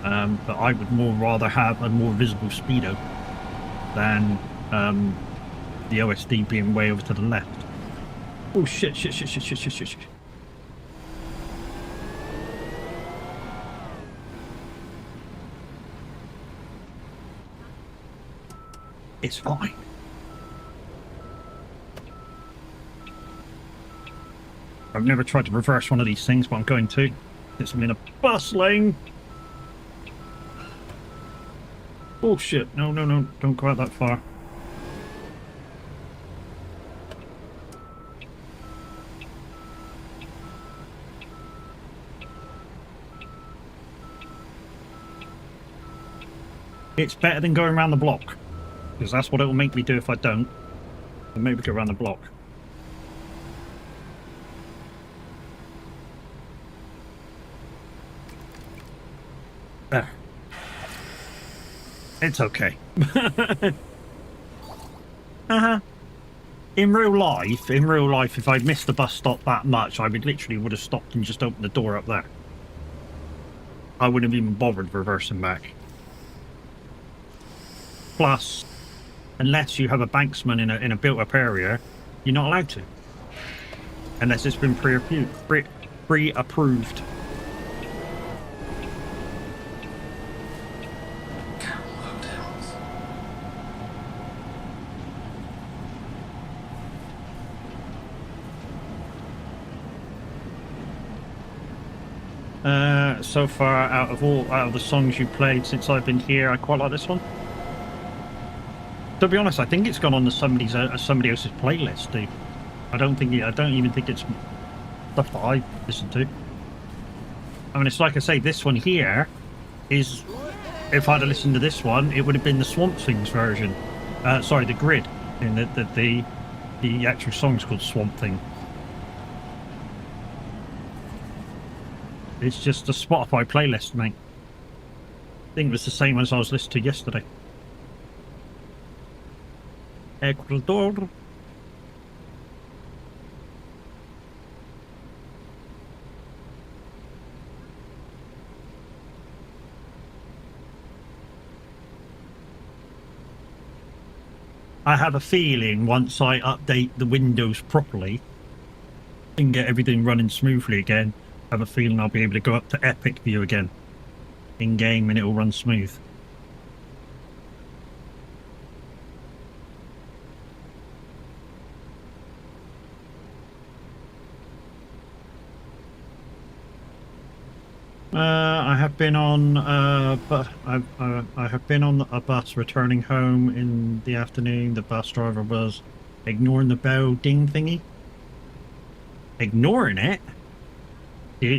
But I would more rather have a more visible speedo than the OSD being way over to the left. Oh shit. It's fine. I've never tried to reverse one of these things, but I'm going to. It's in a bus lane. Oh shit. No. Don't go out that far. It's better than going around the block. Because that's what it will make me do if I don't. I'll maybe go around the block. There. It's okay. In real life, if I'd missed the bus stop that much, I would have stopped and just opened the door up there. I wouldn't have even bothered reversing back. Plus, unless you have a banksman in a built-up area, you're not allowed to. Unless it's been pre-approved. Camel hotels. So far, out of the songs you played since I've been here, I quite like this one. To be honest, I think it's gone on to somebody else's playlist, dude. I don't even think it's stuff that I listen to. I mean, it's like I say, this one here is, if I'd have listened to this one, it would have been the Swamp Things version. Sorry, the Grid. And the actual song's called Swamp Thing. It's just a Spotify playlist, mate. I think it was the same as I was listening to yesterday. Ecuador. I have a feeling once I update the Windows properly and get everything running smoothly again, I have a feeling I'll be able to go up to Epic View again in game and it'll run smooth. I have been on I have been on a bus returning home in the afternoon. The bus driver was ignoring the bell ding thingy. Ignoring it?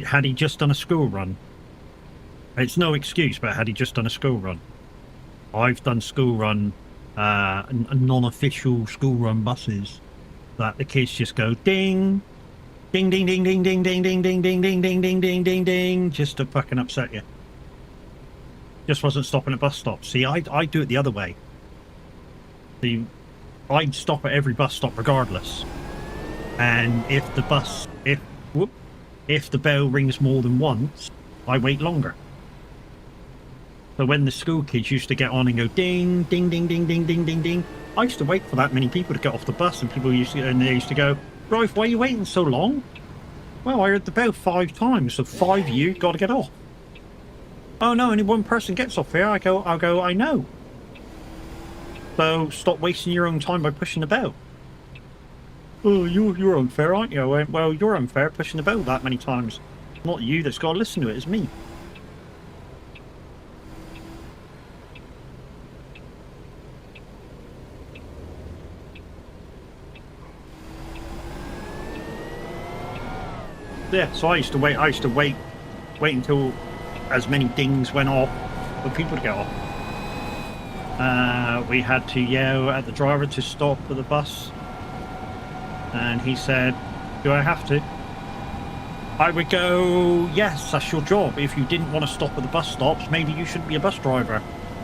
Had he just done a school run? It's no excuse, but had he just done a school run? I've done school run, non-official school run buses that the kids just go ding. Ding ding ding ding ding ding ding ding ding ding ding ding ding ding ding, just to fucking upset you. Just wasn't stopping at bus stops. See, I do it the other way. I'd stop at every bus stop regardless. And if the bell rings more than once, I wait longer. So when the school kids used to get on and go ding ding ding ding ding ding ding ding, I used to wait for that many people to get off the bus, and they used to go, Ralph, why are you waiting so long? Well, I heard the bell 5 times, so 5 of you got to get off. Oh no, only one person gets off here. I'll go, I know. So stop wasting your own time by pushing the bell. Oh, you're unfair, aren't you? I went, well, you're unfair pushing the bell that many times. Not you that's got to listen to it, it's me. Yeah, so I used to wait until as many dings went off for people to get off. We had to yell at the driver to stop for the bus, and he said, "Do I have to?" I would go, "Yes, that's your job. If you didn't want to stop at the bus stops, maybe you shouldn't be a bus driver.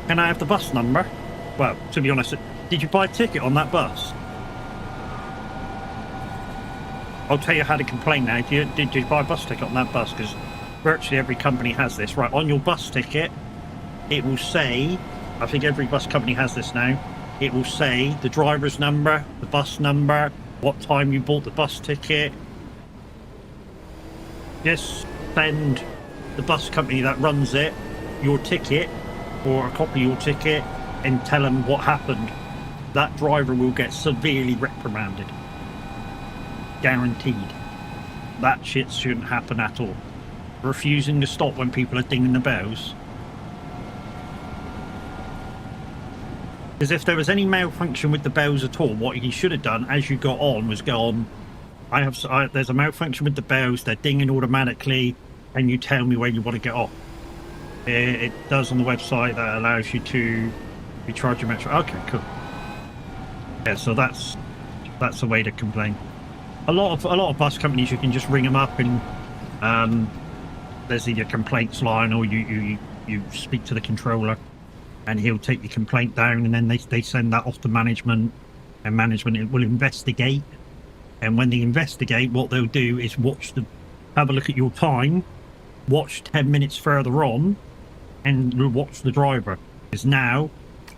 Can I have the bus number?" Well, to be honest, did you buy a ticket on that bus? I'll tell you how to complain now. Did you buy a bus ticket on that bus? Because virtually every company has this. Right, on your bus ticket, it will say, I think every bus company has this now, it will say the driver's number, the bus number, what time you bought the bus ticket. Just send the bus company that runs it your ticket or a copy of your ticket and tell them what happened. That driver will get severely reprimanded. Guaranteed. That shit shouldn't happen at all. Refusing to stop when people are dinging the bells. Because if there was any malfunction with the bells at all, what he should have done as you got on was go on, there's a malfunction with the bells, they're dinging automatically, and you tell me when you want to get off. It does on the website, that allows you to recharge your metro. Okay, cool. Yeah, so that's a way to complain. A lot of bus companies, you can just ring them up and there's either complaints line or you speak to the controller and he'll take the complaint down, and then they send that off to management, and management will investigate. And when they investigate, what they'll do is have a look at your time, watch 10 minutes further on, and watch the driver. Because now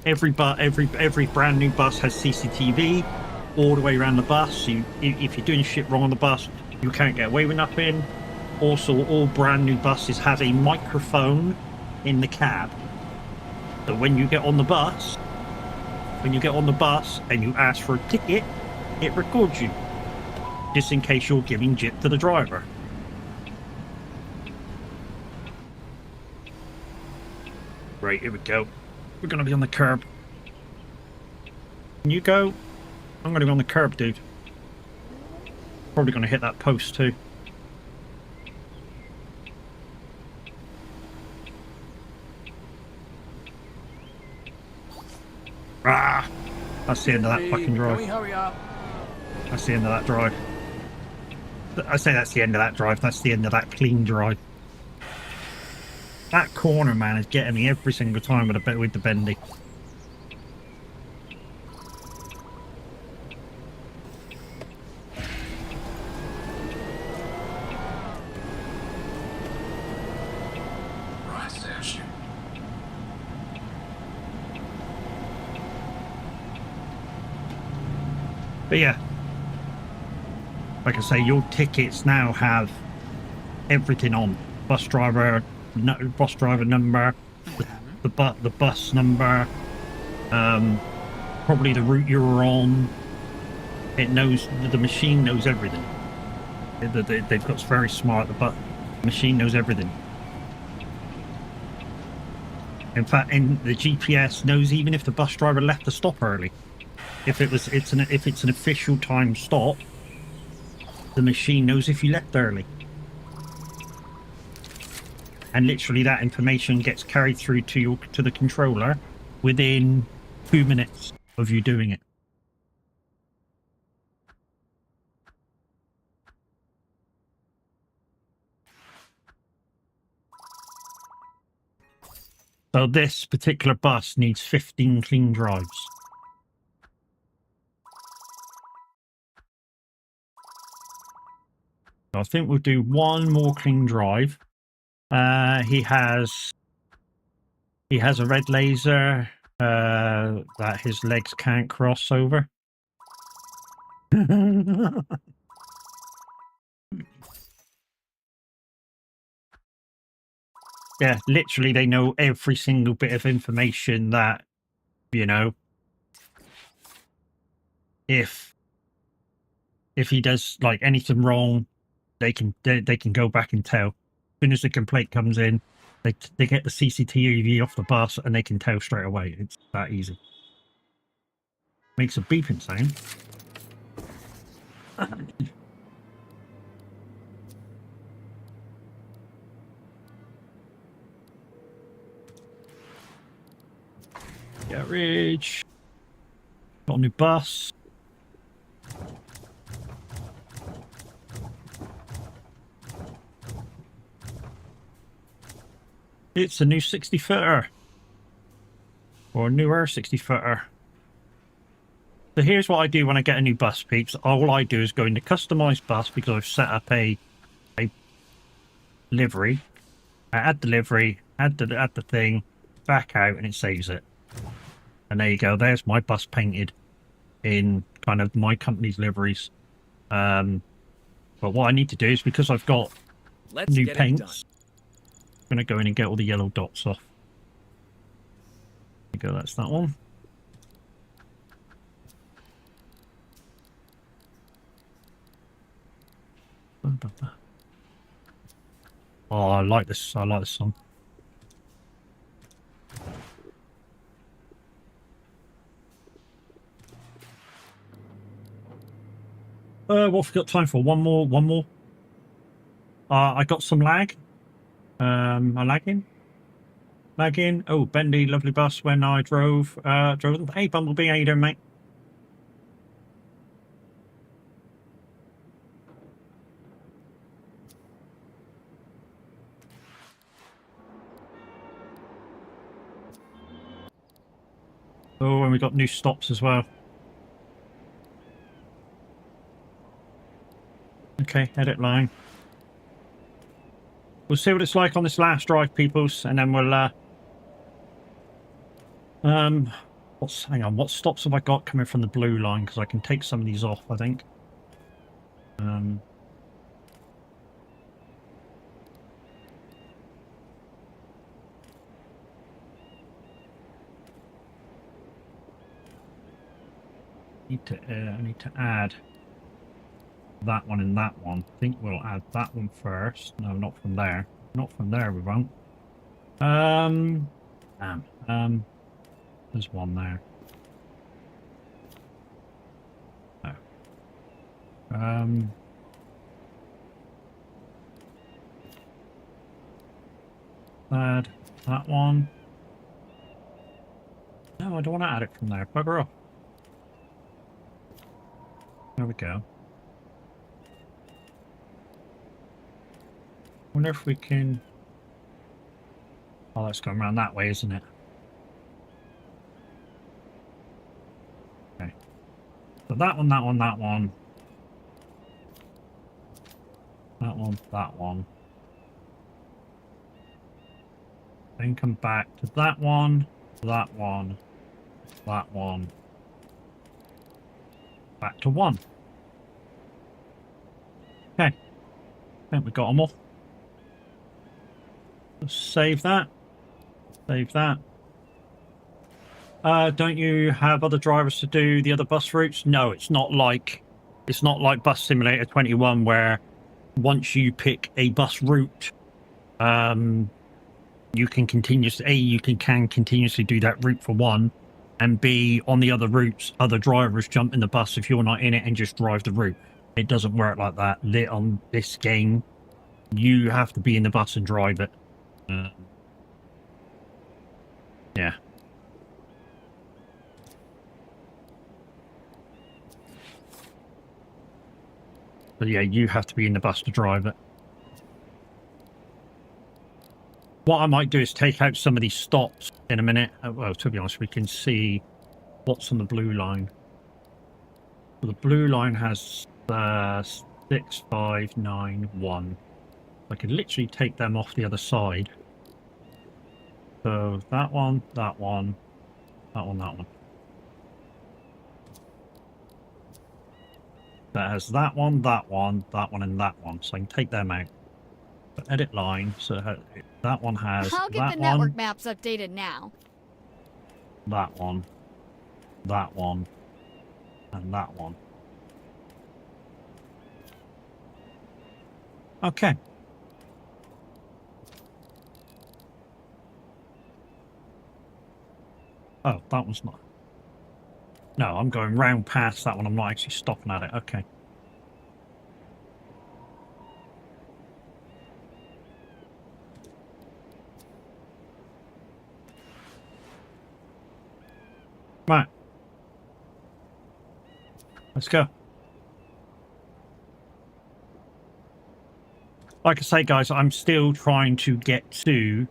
every brand new bus has CCTV all the way around the bus. If you're doing shit wrong on the bus, you can't get away with nothing. Also, all brand new buses have a microphone in the cab. So when you get on the bus and you ask for a ticket, it records you, just in case you're giving jip to the driver. Right, here we go. We're gonna be on the curb. Can you go? I'm gonna be on the curb, dude. Probably gonna hit that post too. Ah! That's the end of that fucking drive. Can we hurry up? That's the end of that drive. I say that's the end of that drive. That's the end of that clean drive. That corner, man, is getting me every single time with the bendy. Right, Sash. But yeah, like I say, your tickets now have everything on: bus driver number, the bus number, probably the route you were on. It knows, the machine knows everything. They've got very smart. The machine knows everything. In fact, the GPS knows even if the bus driver left the stop early. If it's an official time stop, the machine knows if you left early. And literally that information gets carried through to the controller within 2 minutes of you doing it. So this particular bus needs 15 clean drives. I think we'll do one more clean drive. He has a red laser that his legs can't cross over. Yeah, literally they know every single bit of information that, you know, if he does like anything wrong, they can go back and tell. As soon as the complaint comes in, they get the CCTV off the bus and they can tell straight away. It's that easy. Makes a beeping sound. Garage. Got a new bus. It's a new 60-footer. Or a newer 60-footer. So here's what I do when I get a new bus, peeps. All I do is go into customize bus because I've set up a livery. I add the livery, add the thing, back out, and it saves it. And there you go. There's my bus painted in kind of my company's liveries. But what I need to do is, because I've got Let's new get it paints, I'm going to go in and get all the yellow dots off. There you go, that's that one. Oh, I like this. I like this song. What have we got time for? One more. I got some lag. Am I lagging? Lagging. Oh, bendy, lovely bus when I drove. Hey, Bumblebee, how you doing, mate? Oh, and we got new stops as well. Okay, edit line. We'll see what it's like on this last drive, peoples, and then we'll hang on, what stops have I got coming from the blue line? Because I can take some of these off, I think. I need to add that one and that one. I think we'll add that one first. No, not from there. Not from there, we won't. There's one there. No. Add that one. No, I don't want to add it from there. Bugger off. There we go. Wonder if we can... Oh, that's going around that way, isn't it? Okay. So that one, that one, that one. That one, that one. Then come back to that one, that one, that one. Back to one. Okay. I think we got them all. Let's save that. Save that. Don't you have other drivers to do the other bus routes? No, it's not like Bus Simulator 21 where once you pick a bus route, you can continuously do that route for one, and B, on the other routes, other drivers jump in the bus if you're not in it and just drive the route. It doesn't work like that. On this game, you have to be in the bus and drive it. Yeah. But yeah, you have to be in the bus to drive it. What I might do is take out some of these stops in a minute. Well, to be honest, we can see what's on the blue line. So the blue line has 6591. I could literally take them off the other side. So that one, that one, that one, that one. That has that one, that one, that one, and that one. So I can take them out. But edit line. So that one has I'll get that the network one, maps updated now. that one, that one, and that one. Okay. Oh, that one's not. No, I'm going round past that one. I'm not actually stopping at it. Okay. Right. Let's go. Like I say, guys, I'm still trying to get to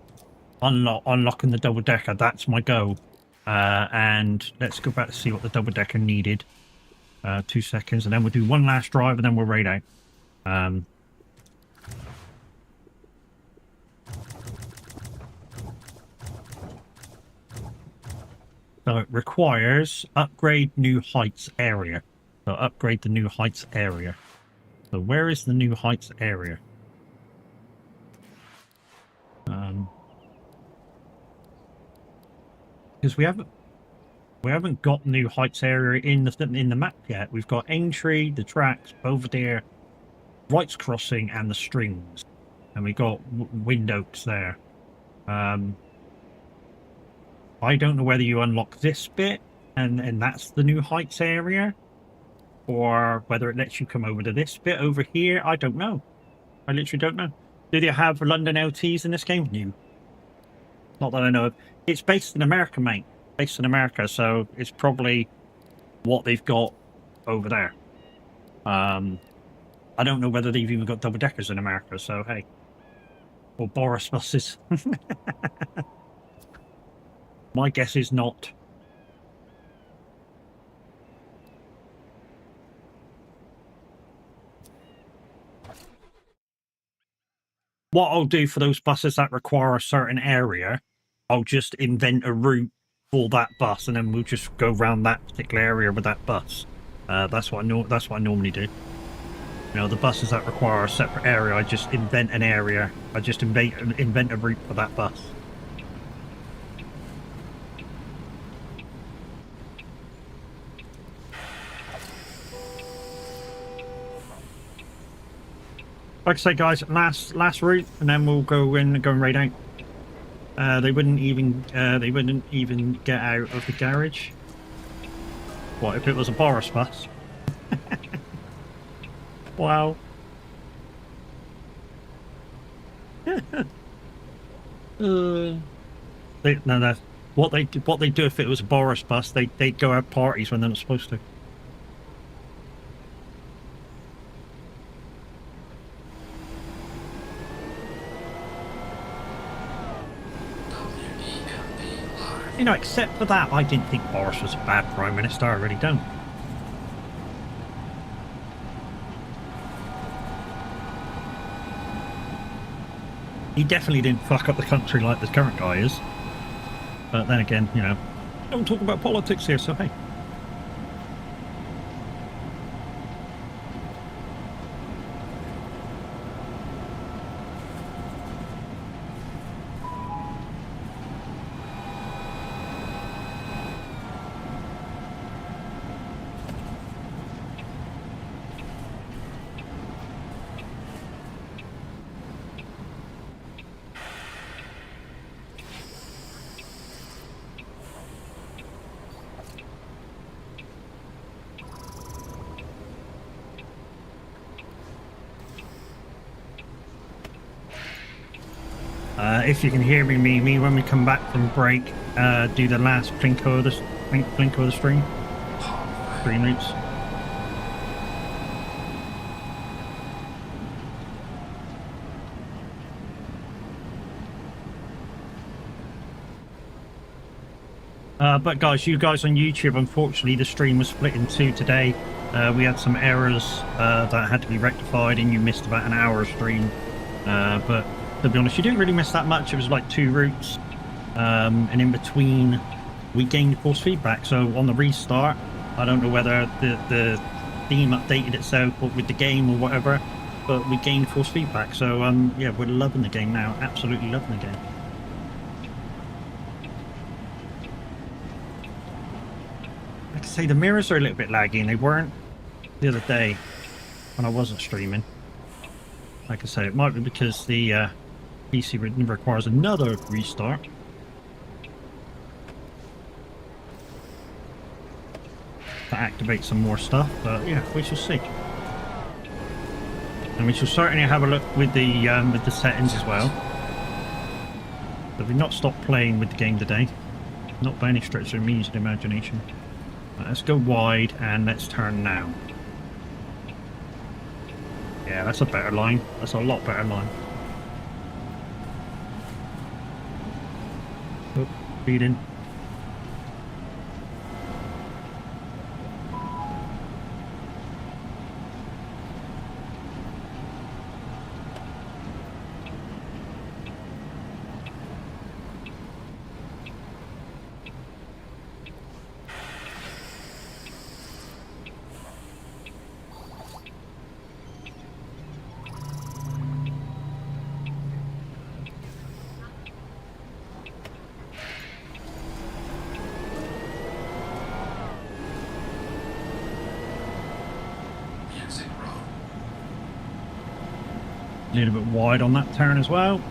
unlocking the double decker. That's my goal. And let's go back to see what the double decker needed. 2 seconds, and then we'll do one last drive, and then we'll raid out. So it requires upgrade New Heights area. So upgrade the New Heights area. So where is the New Heights area? Because we haven't got New Heights area in the map yet. We've got Aintree, the tracks, Belvedere, Wrights Crossing, and the Strings, and we got Wind Oaks there. I don't know whether you unlock this bit and that's the New Heights area, or whether it lets you come over to this bit over here. I don't know. I literally don't know. Do they have London LTs in this game? No. Not that I know of. It's based in America, mate. Based in America, so it's probably what they've got over there. I don't know whether they've even got double deckers in America, so hey. Or Boris buses. My guess is not. What I'll do for those buses that require a certain area, I'll just invent a route for that bus, and then we'll just go around that particular area with that bus. That's what I normally do. You know, the buses that require a separate area, I just invent an area. I just invent a route for that bus. Like I say, guys, last route, and then we'll go and raid out. They wouldn't even get out of the garage. What if it was a Boris bus? Wow. No. What they do if it was a Boris bus? They'd go out parties when they're not supposed to. You know, except for that, I didn't think Boris was a bad Prime Minister. I really don't. He definitely didn't fuck up the country like the current guy is. But then again, you know, don't talk about politics here, so hey. If you can hear me when we come back from break, do the last Plinko of the stream. Stream loops. But guys, you guys on YouTube, unfortunately the stream was split in two today. We had some errors that had to be rectified, and you missed about an hour of stream. But to be honest, you didn't really miss that much. It was like 2 routes, and in between we gained force feedback. So on the restart, I don't know whether the theme updated itself with the game or whatever, but we gained force feedback. So yeah, we're loving the game now. Absolutely loving the game. Like I say, the mirrors are a little bit laggy, and they weren't the other day when I wasn't streaming. Like I say, it might be because the PC requires another restart. To activate some more stuff, but yeah, we shall see. And we shall certainly have a look with the settings as well. So we've not stopped playing with the game today. Not by any stretch of the means of the imagination. Right, let's go wide and let's turn now. Yeah, that's a better line. That's a lot better line. Oh, speed in. Music Row. A little bit wide on that turn as well.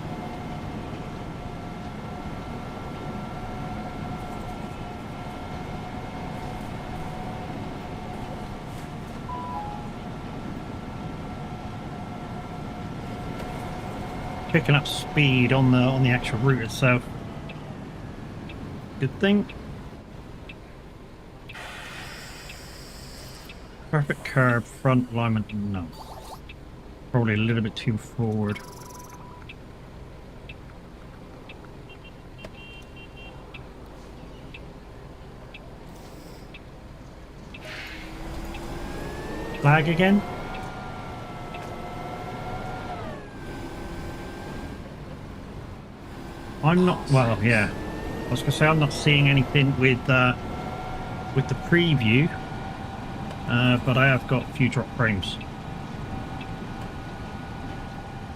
Picking up speed on the actual route itself. Good thing. Perfect curve, front alignment, no. Probably a little bit too forward. Flag again? I'm not, well, yeah. I was gonna say I'm not seeing anything with the preview, but I have got a few drop frames.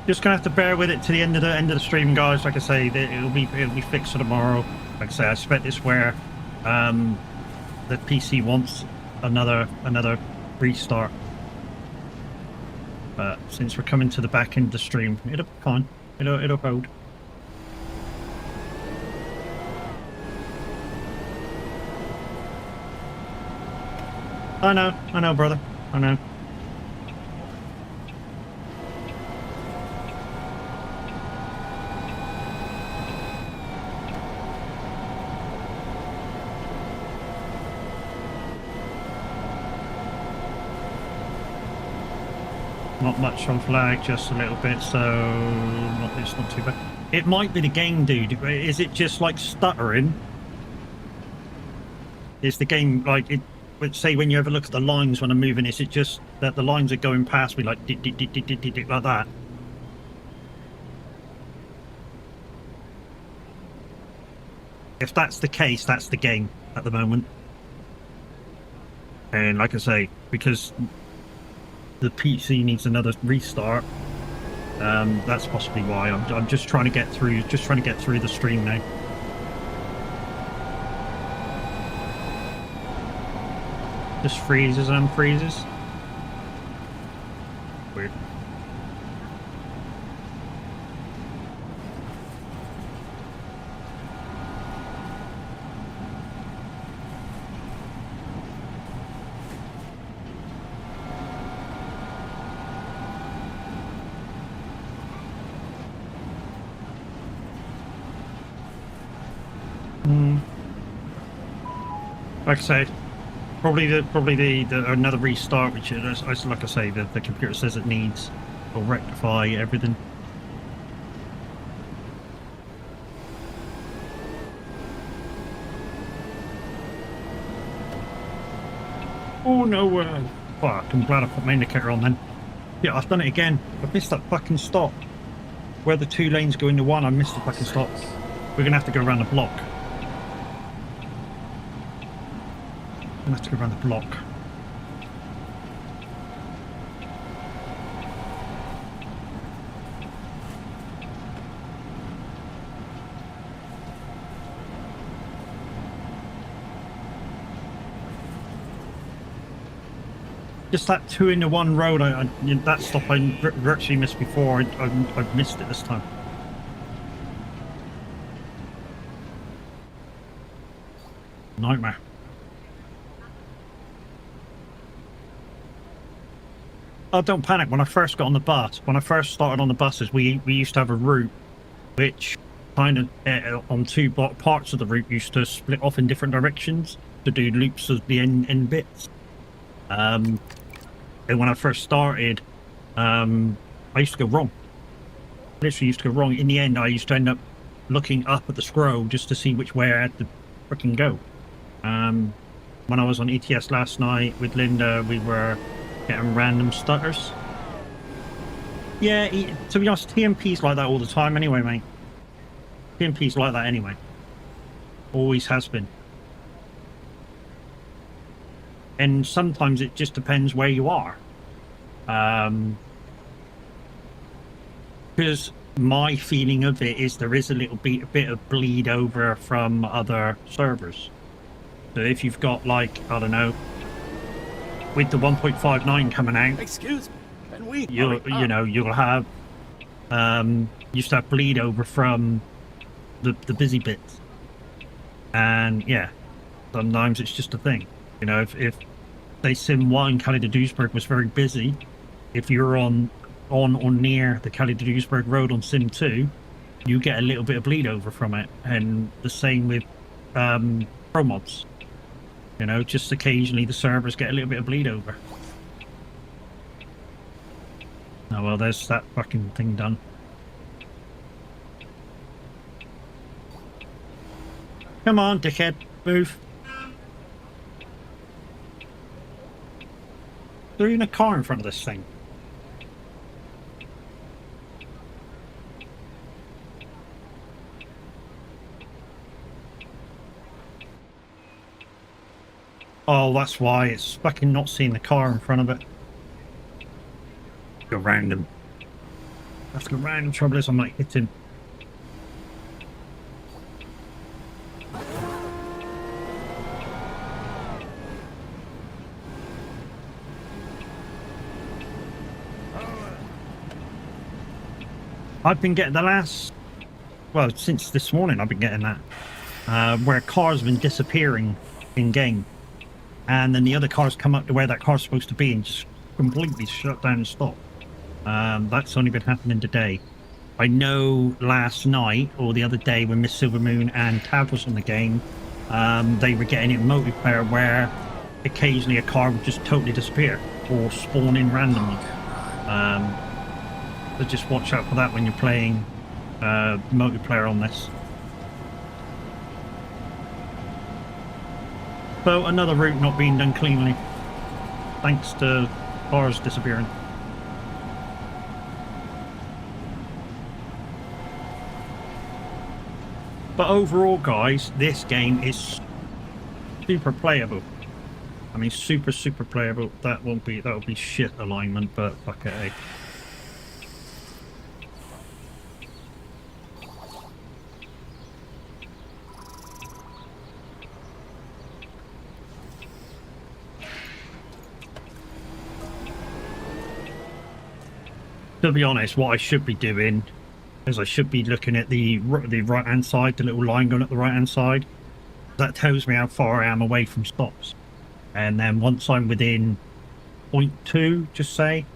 Just gonna have to bear with it to the end of the stream, guys. Like I say, it'll be fixed for tomorrow. Like I say, I expect this where the PC wants another restart. But since we're coming to the back end of the stream, it'll be fine. It'll hold. I know, brother. I know. Not much on flag, just a little bit, so it's not too bad. It might be the game, dude. Is it just like stuttering? Is the game like it? Say when you ever look at the lines when I'm moving, is it just that the lines are going past me like like that? If that's the case, that's the game at the moment. And like I say, because the PC needs another restart, that's possibly why. I'm just trying to get through the stream now. Just freezes and unfreezes. Weird. Like I said, probably the another restart, which is like I say, the computer says it needs, will rectify everything. Oh no! Fuck! I'm glad I put my indicator on then. Yeah, I've done it again. I've missed that fucking stop. Where the two lanes go into one, I missed the fucking stop. We're gonna have to go around the block. We're gonna have to go around the block. Just that 2-into-1 road, that stop I virtually missed before. I've missed it this time. Nightmare. Oh, don't panic. When I first got on the bus, when I first started on the buses, we used to have a route which kind of on two parts of the route used to split off in different directions to do loops of the end bits. And when I first started, I used to go wrong. Literally used to go wrong. In the end, I used to end up looking up at the scroll just to see which way I had to freaking go. When I was on ETS last night with Linda, we were getting random stutters. Yeah, to be honest, TMP's like that all the time anyway, mate. TMP's like that anyway. Always has been. And sometimes it just depends where you are. Because my feeling of it is there is a bit of bleed over from other servers. So if you've got, like, I don't know, with the 1.59 coming out, Excuse me. Can we? you'll have used to have bleed over from the busy bits. And yeah, sometimes it's just a thing. You know, if say Sim 1 Calais de Duisburg was very busy, if you're on or near the Calais de Duisburg road on Sim 2, you get a little bit of bleed over from it. And the same with pro mods. You know, just occasionally the servers get a little bit of bleed over. Oh well, there's that fucking thing done. Come on, dickhead, move. They're in a car in front of this thing. Oh, that's why it's fucking not seeing the car in front of it. Go random. That's the random. Trouble is, I might hit him. I've been getting the last, well, since this morning I've been getting that, where cars have been disappearing in game, and then the other cars come up to where that car's supposed to be and just completely shut down and stop. That's only been happening today. I know last night or the other day when Miss Silvermoon and Tav was in the game, they were getting it in multiplayer where occasionally a car would just totally disappear or spawn in randomly. So just watch out for that when you're playing multiplayer on this. So another route not being done cleanly, thanks to cars disappearing. But overall, guys, this game is super playable. I mean, super playable. That'll be shit alignment, but fuck it, eh? To be honest, what I should be doing is I should be looking at the right hand side, the little line going at the right hand side. That tells me how far I am away from stops. And then once I'm within 0.2, just say,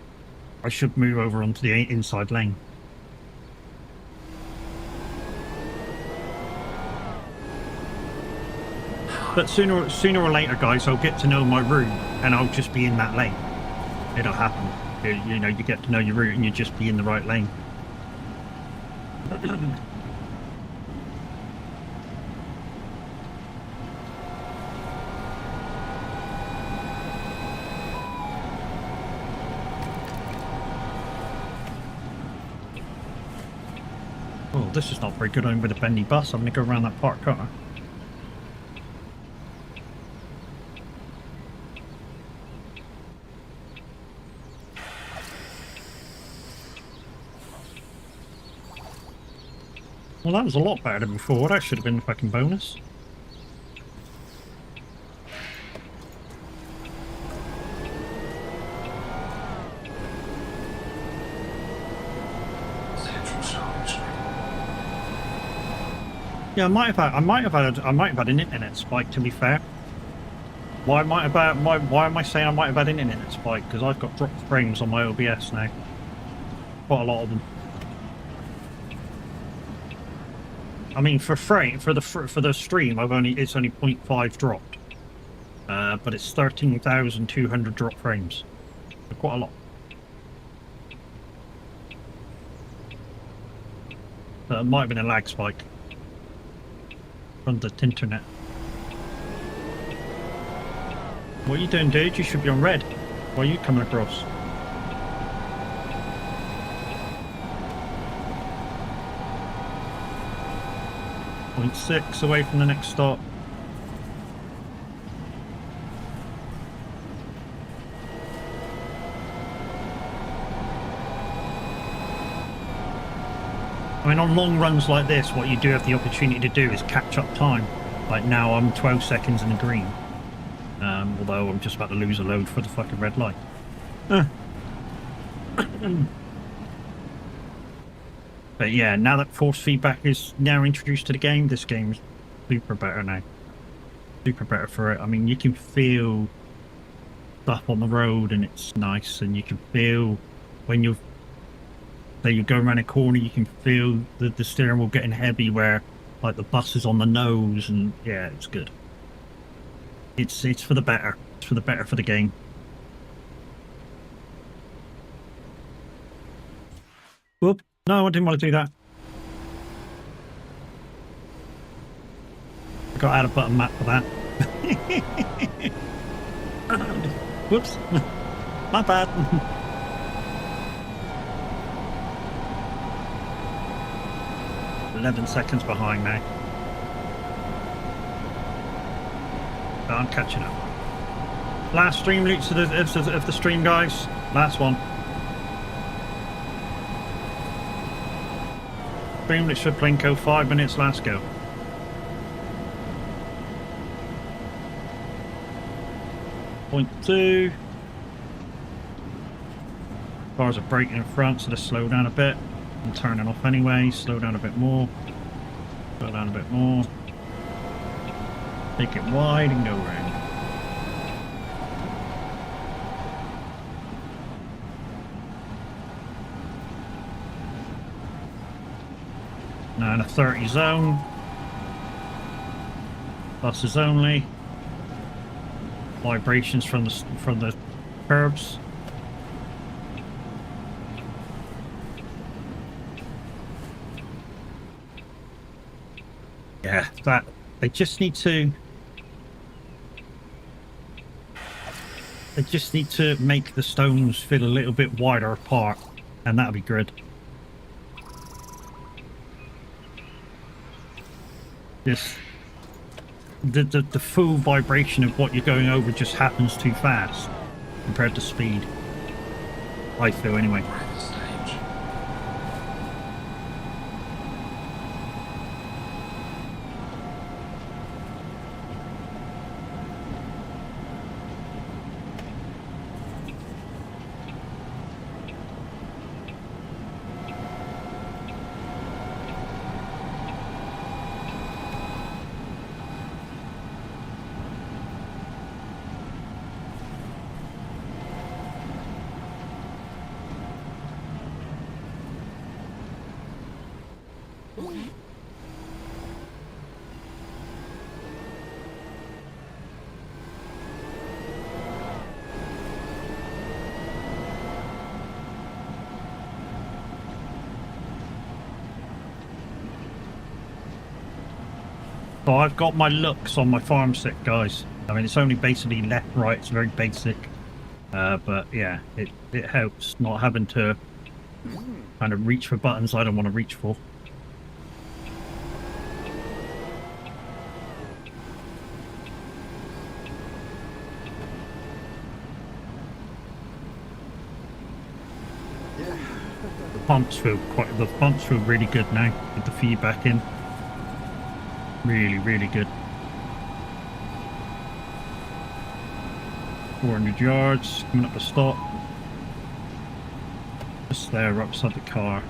I should move over onto the inside lane. But sooner or later, guys, I'll get to know my route and I'll just be in that lane. It'll happen. You know, you get to know your route and you just be in the right lane. Oh, this is not very good. I'm with a bendy bus. I'm going to go around that parked car. Well, that was a lot better than before. That should have been a fucking bonus. Central Shopping Street. Yeah, I might have had an internet spike. To be fair, why am I saying I might have had an internet spike? Because I've got dropped frames on my OBS now. Quite a lot of them. I mean, for frame for the stream, it's only 0.5 dropped, but it's 13,200 drop frames. So quite a lot. So it might have been a lag spike from the internet. What are you doing, dude? You should be on red. Why are you coming across? Point 6 away from the next stop. I mean, on long runs like this, what you do have the opportunity to do is catch up time. Like now, I'm 12 seconds in the green. Although I'm just about to lose a load for the fucking red light. But yeah, now that force feedback is now introduced to the game, this game's super better now. Super better for it. I mean, you can feel stuff on the road and it's nice, and you can feel when you go around a corner, you can feel the steering wheel getting heavy where like the bus is on the nose, and yeah, it's good. It's for the better. It's for the better for the game. Whoop. No, I didn't want to do that. I got to add a button map for that. Whoops. My bad. "11 seconds behind now. But I'm catching up. Last stream loots of the stream, guys. Last one. Stream loots for Plinko, 5 minutes, last go. Point 2. Cars are braking in front, so let's slow down a bit. I'm turning off anyway, slow down a bit more. Slow down a bit more. Take it wide and go round. Now in a 30 zone. Buses only. Vibrations from the curbs. Yeah, that they just need to make the stones feel a little bit wider apart, and that'll be good. Just the full vibration of what you're going over just happens too fast compared to speed. I feel anyway. Breath stage. So I've got my looks on my farm set, guys. I mean, it's only basically left, right. It's very basic. But yeah, it helps not having to kind of reach for buttons I don't want to reach for. The pumps feel really good now with the feedback in. Really, really good. 400 yards, coming up a stop. Just there, right beside the car.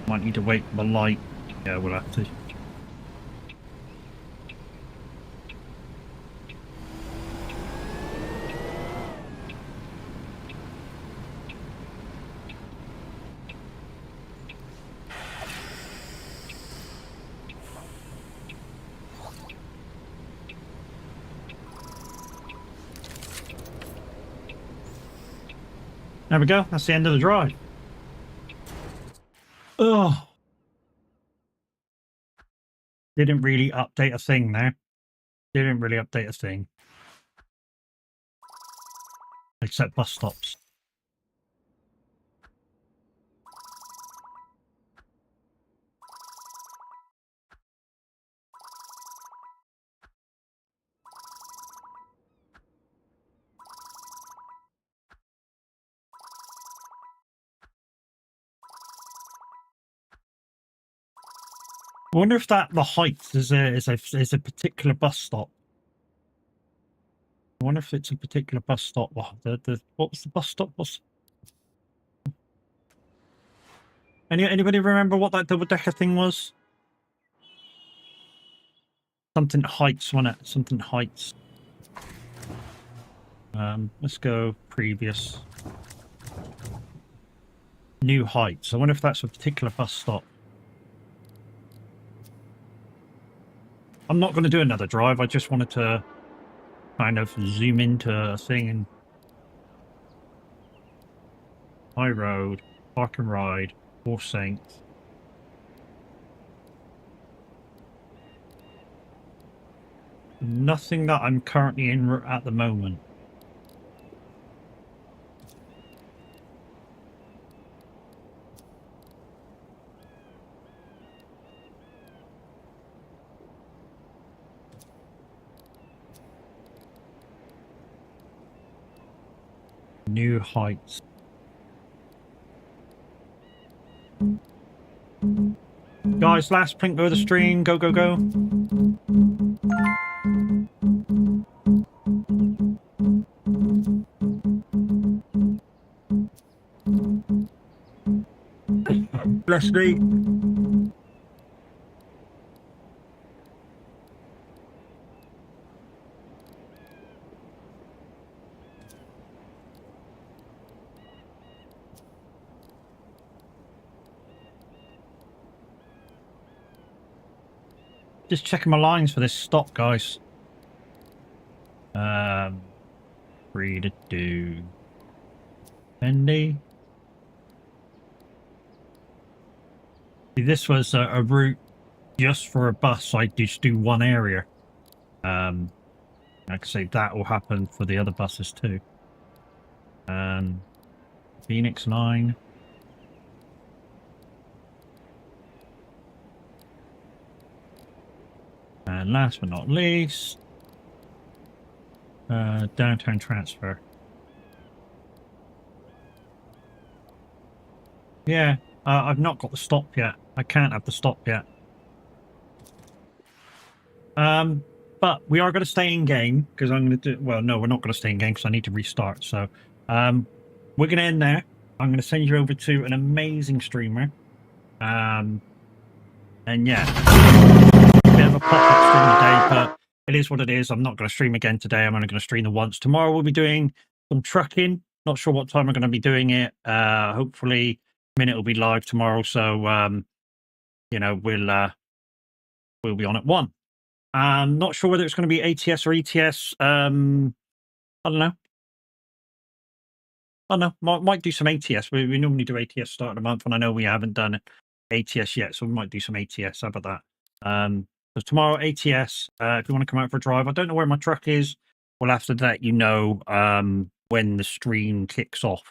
Might need to wait for the light. Yeah, we'll have to. There we go. That's the end of the drive. Oh. Didn't really update a thing there. Didn't really update a thing. Except bus stops. I wonder if that the Heights is a particular bus stop. I wonder if it's a particular bus stop. What was the bus stop? Anybody remember what that double decker thing was? Something Heights, wasn't it? Something Heights. Let's go previous. New Heights. I wonder if that's a particular bus stop. I'm not going to do another drive. I just wanted to kind of zoom into a thing and High Road, Park and Ride, All Saints. Nothing that I'm currently in at the moment. New Heights. Guys, last Plinko of the stream. Go, go, go. Leslie. Just checking my lines for this stop, guys. Free to do. Bendy. See, this was a route just for a bus, so I just do one area. Like I say, that will happen for the other buses too. Phoenix line. And last but not least, downtown transfer. Yeah, I've not got the stop yet. I can't have the stop yet. But we are going to stay in game because I'm going to do. Well, no, we're not going to stay in game because I need to restart. So, we're going to end there. I'm going to send you over to an amazing streamer. And yeah. Bit of a pop-up stream today, but it is what it is. I'm not going to stream again today. I'm only going to stream the once. Tomorrow we'll be doing some trucking. Not sure what time I'm going to be doing it. Hopefully Minute will be live tomorrow, so you know, we'll be on at 1. I'm not sure whether it's going to be ATS or ETS. I don't know. Might do some ATS. We normally do ATS start of the month, and I know we haven't done ATS yet, so we might do some ATS. How about that? So tomorrow, ATS, if you want to come out for a drive. I don't know where my truck is. Well, after that, you know when the stream kicks off.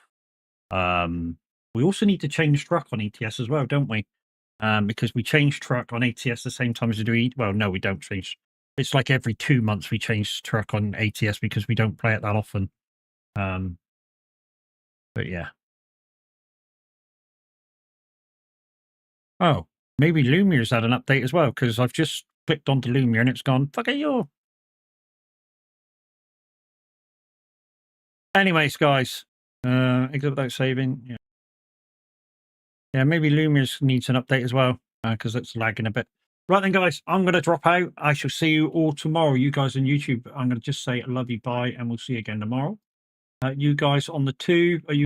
We also need to change truck on ETS as well, don't we? Because we change truck on ATS the same time as we do well, no, we don't change. It's like every 2 months we change truck on ATS because we don't play it that often. But yeah. Oh, maybe Lumier's had an update as well, because I've just clicked onto Lumiere and it's gone, fuck it, you. Anyways, guys, exit without saving. Yeah. Yeah, maybe Lumier's needs an update as well, because it's lagging a bit. Right then, guys, I'm going to drop out. I shall see you all tomorrow. You guys on YouTube, I'm going to just say I love you, bye, and we'll see you again tomorrow. You guys on the 2, are you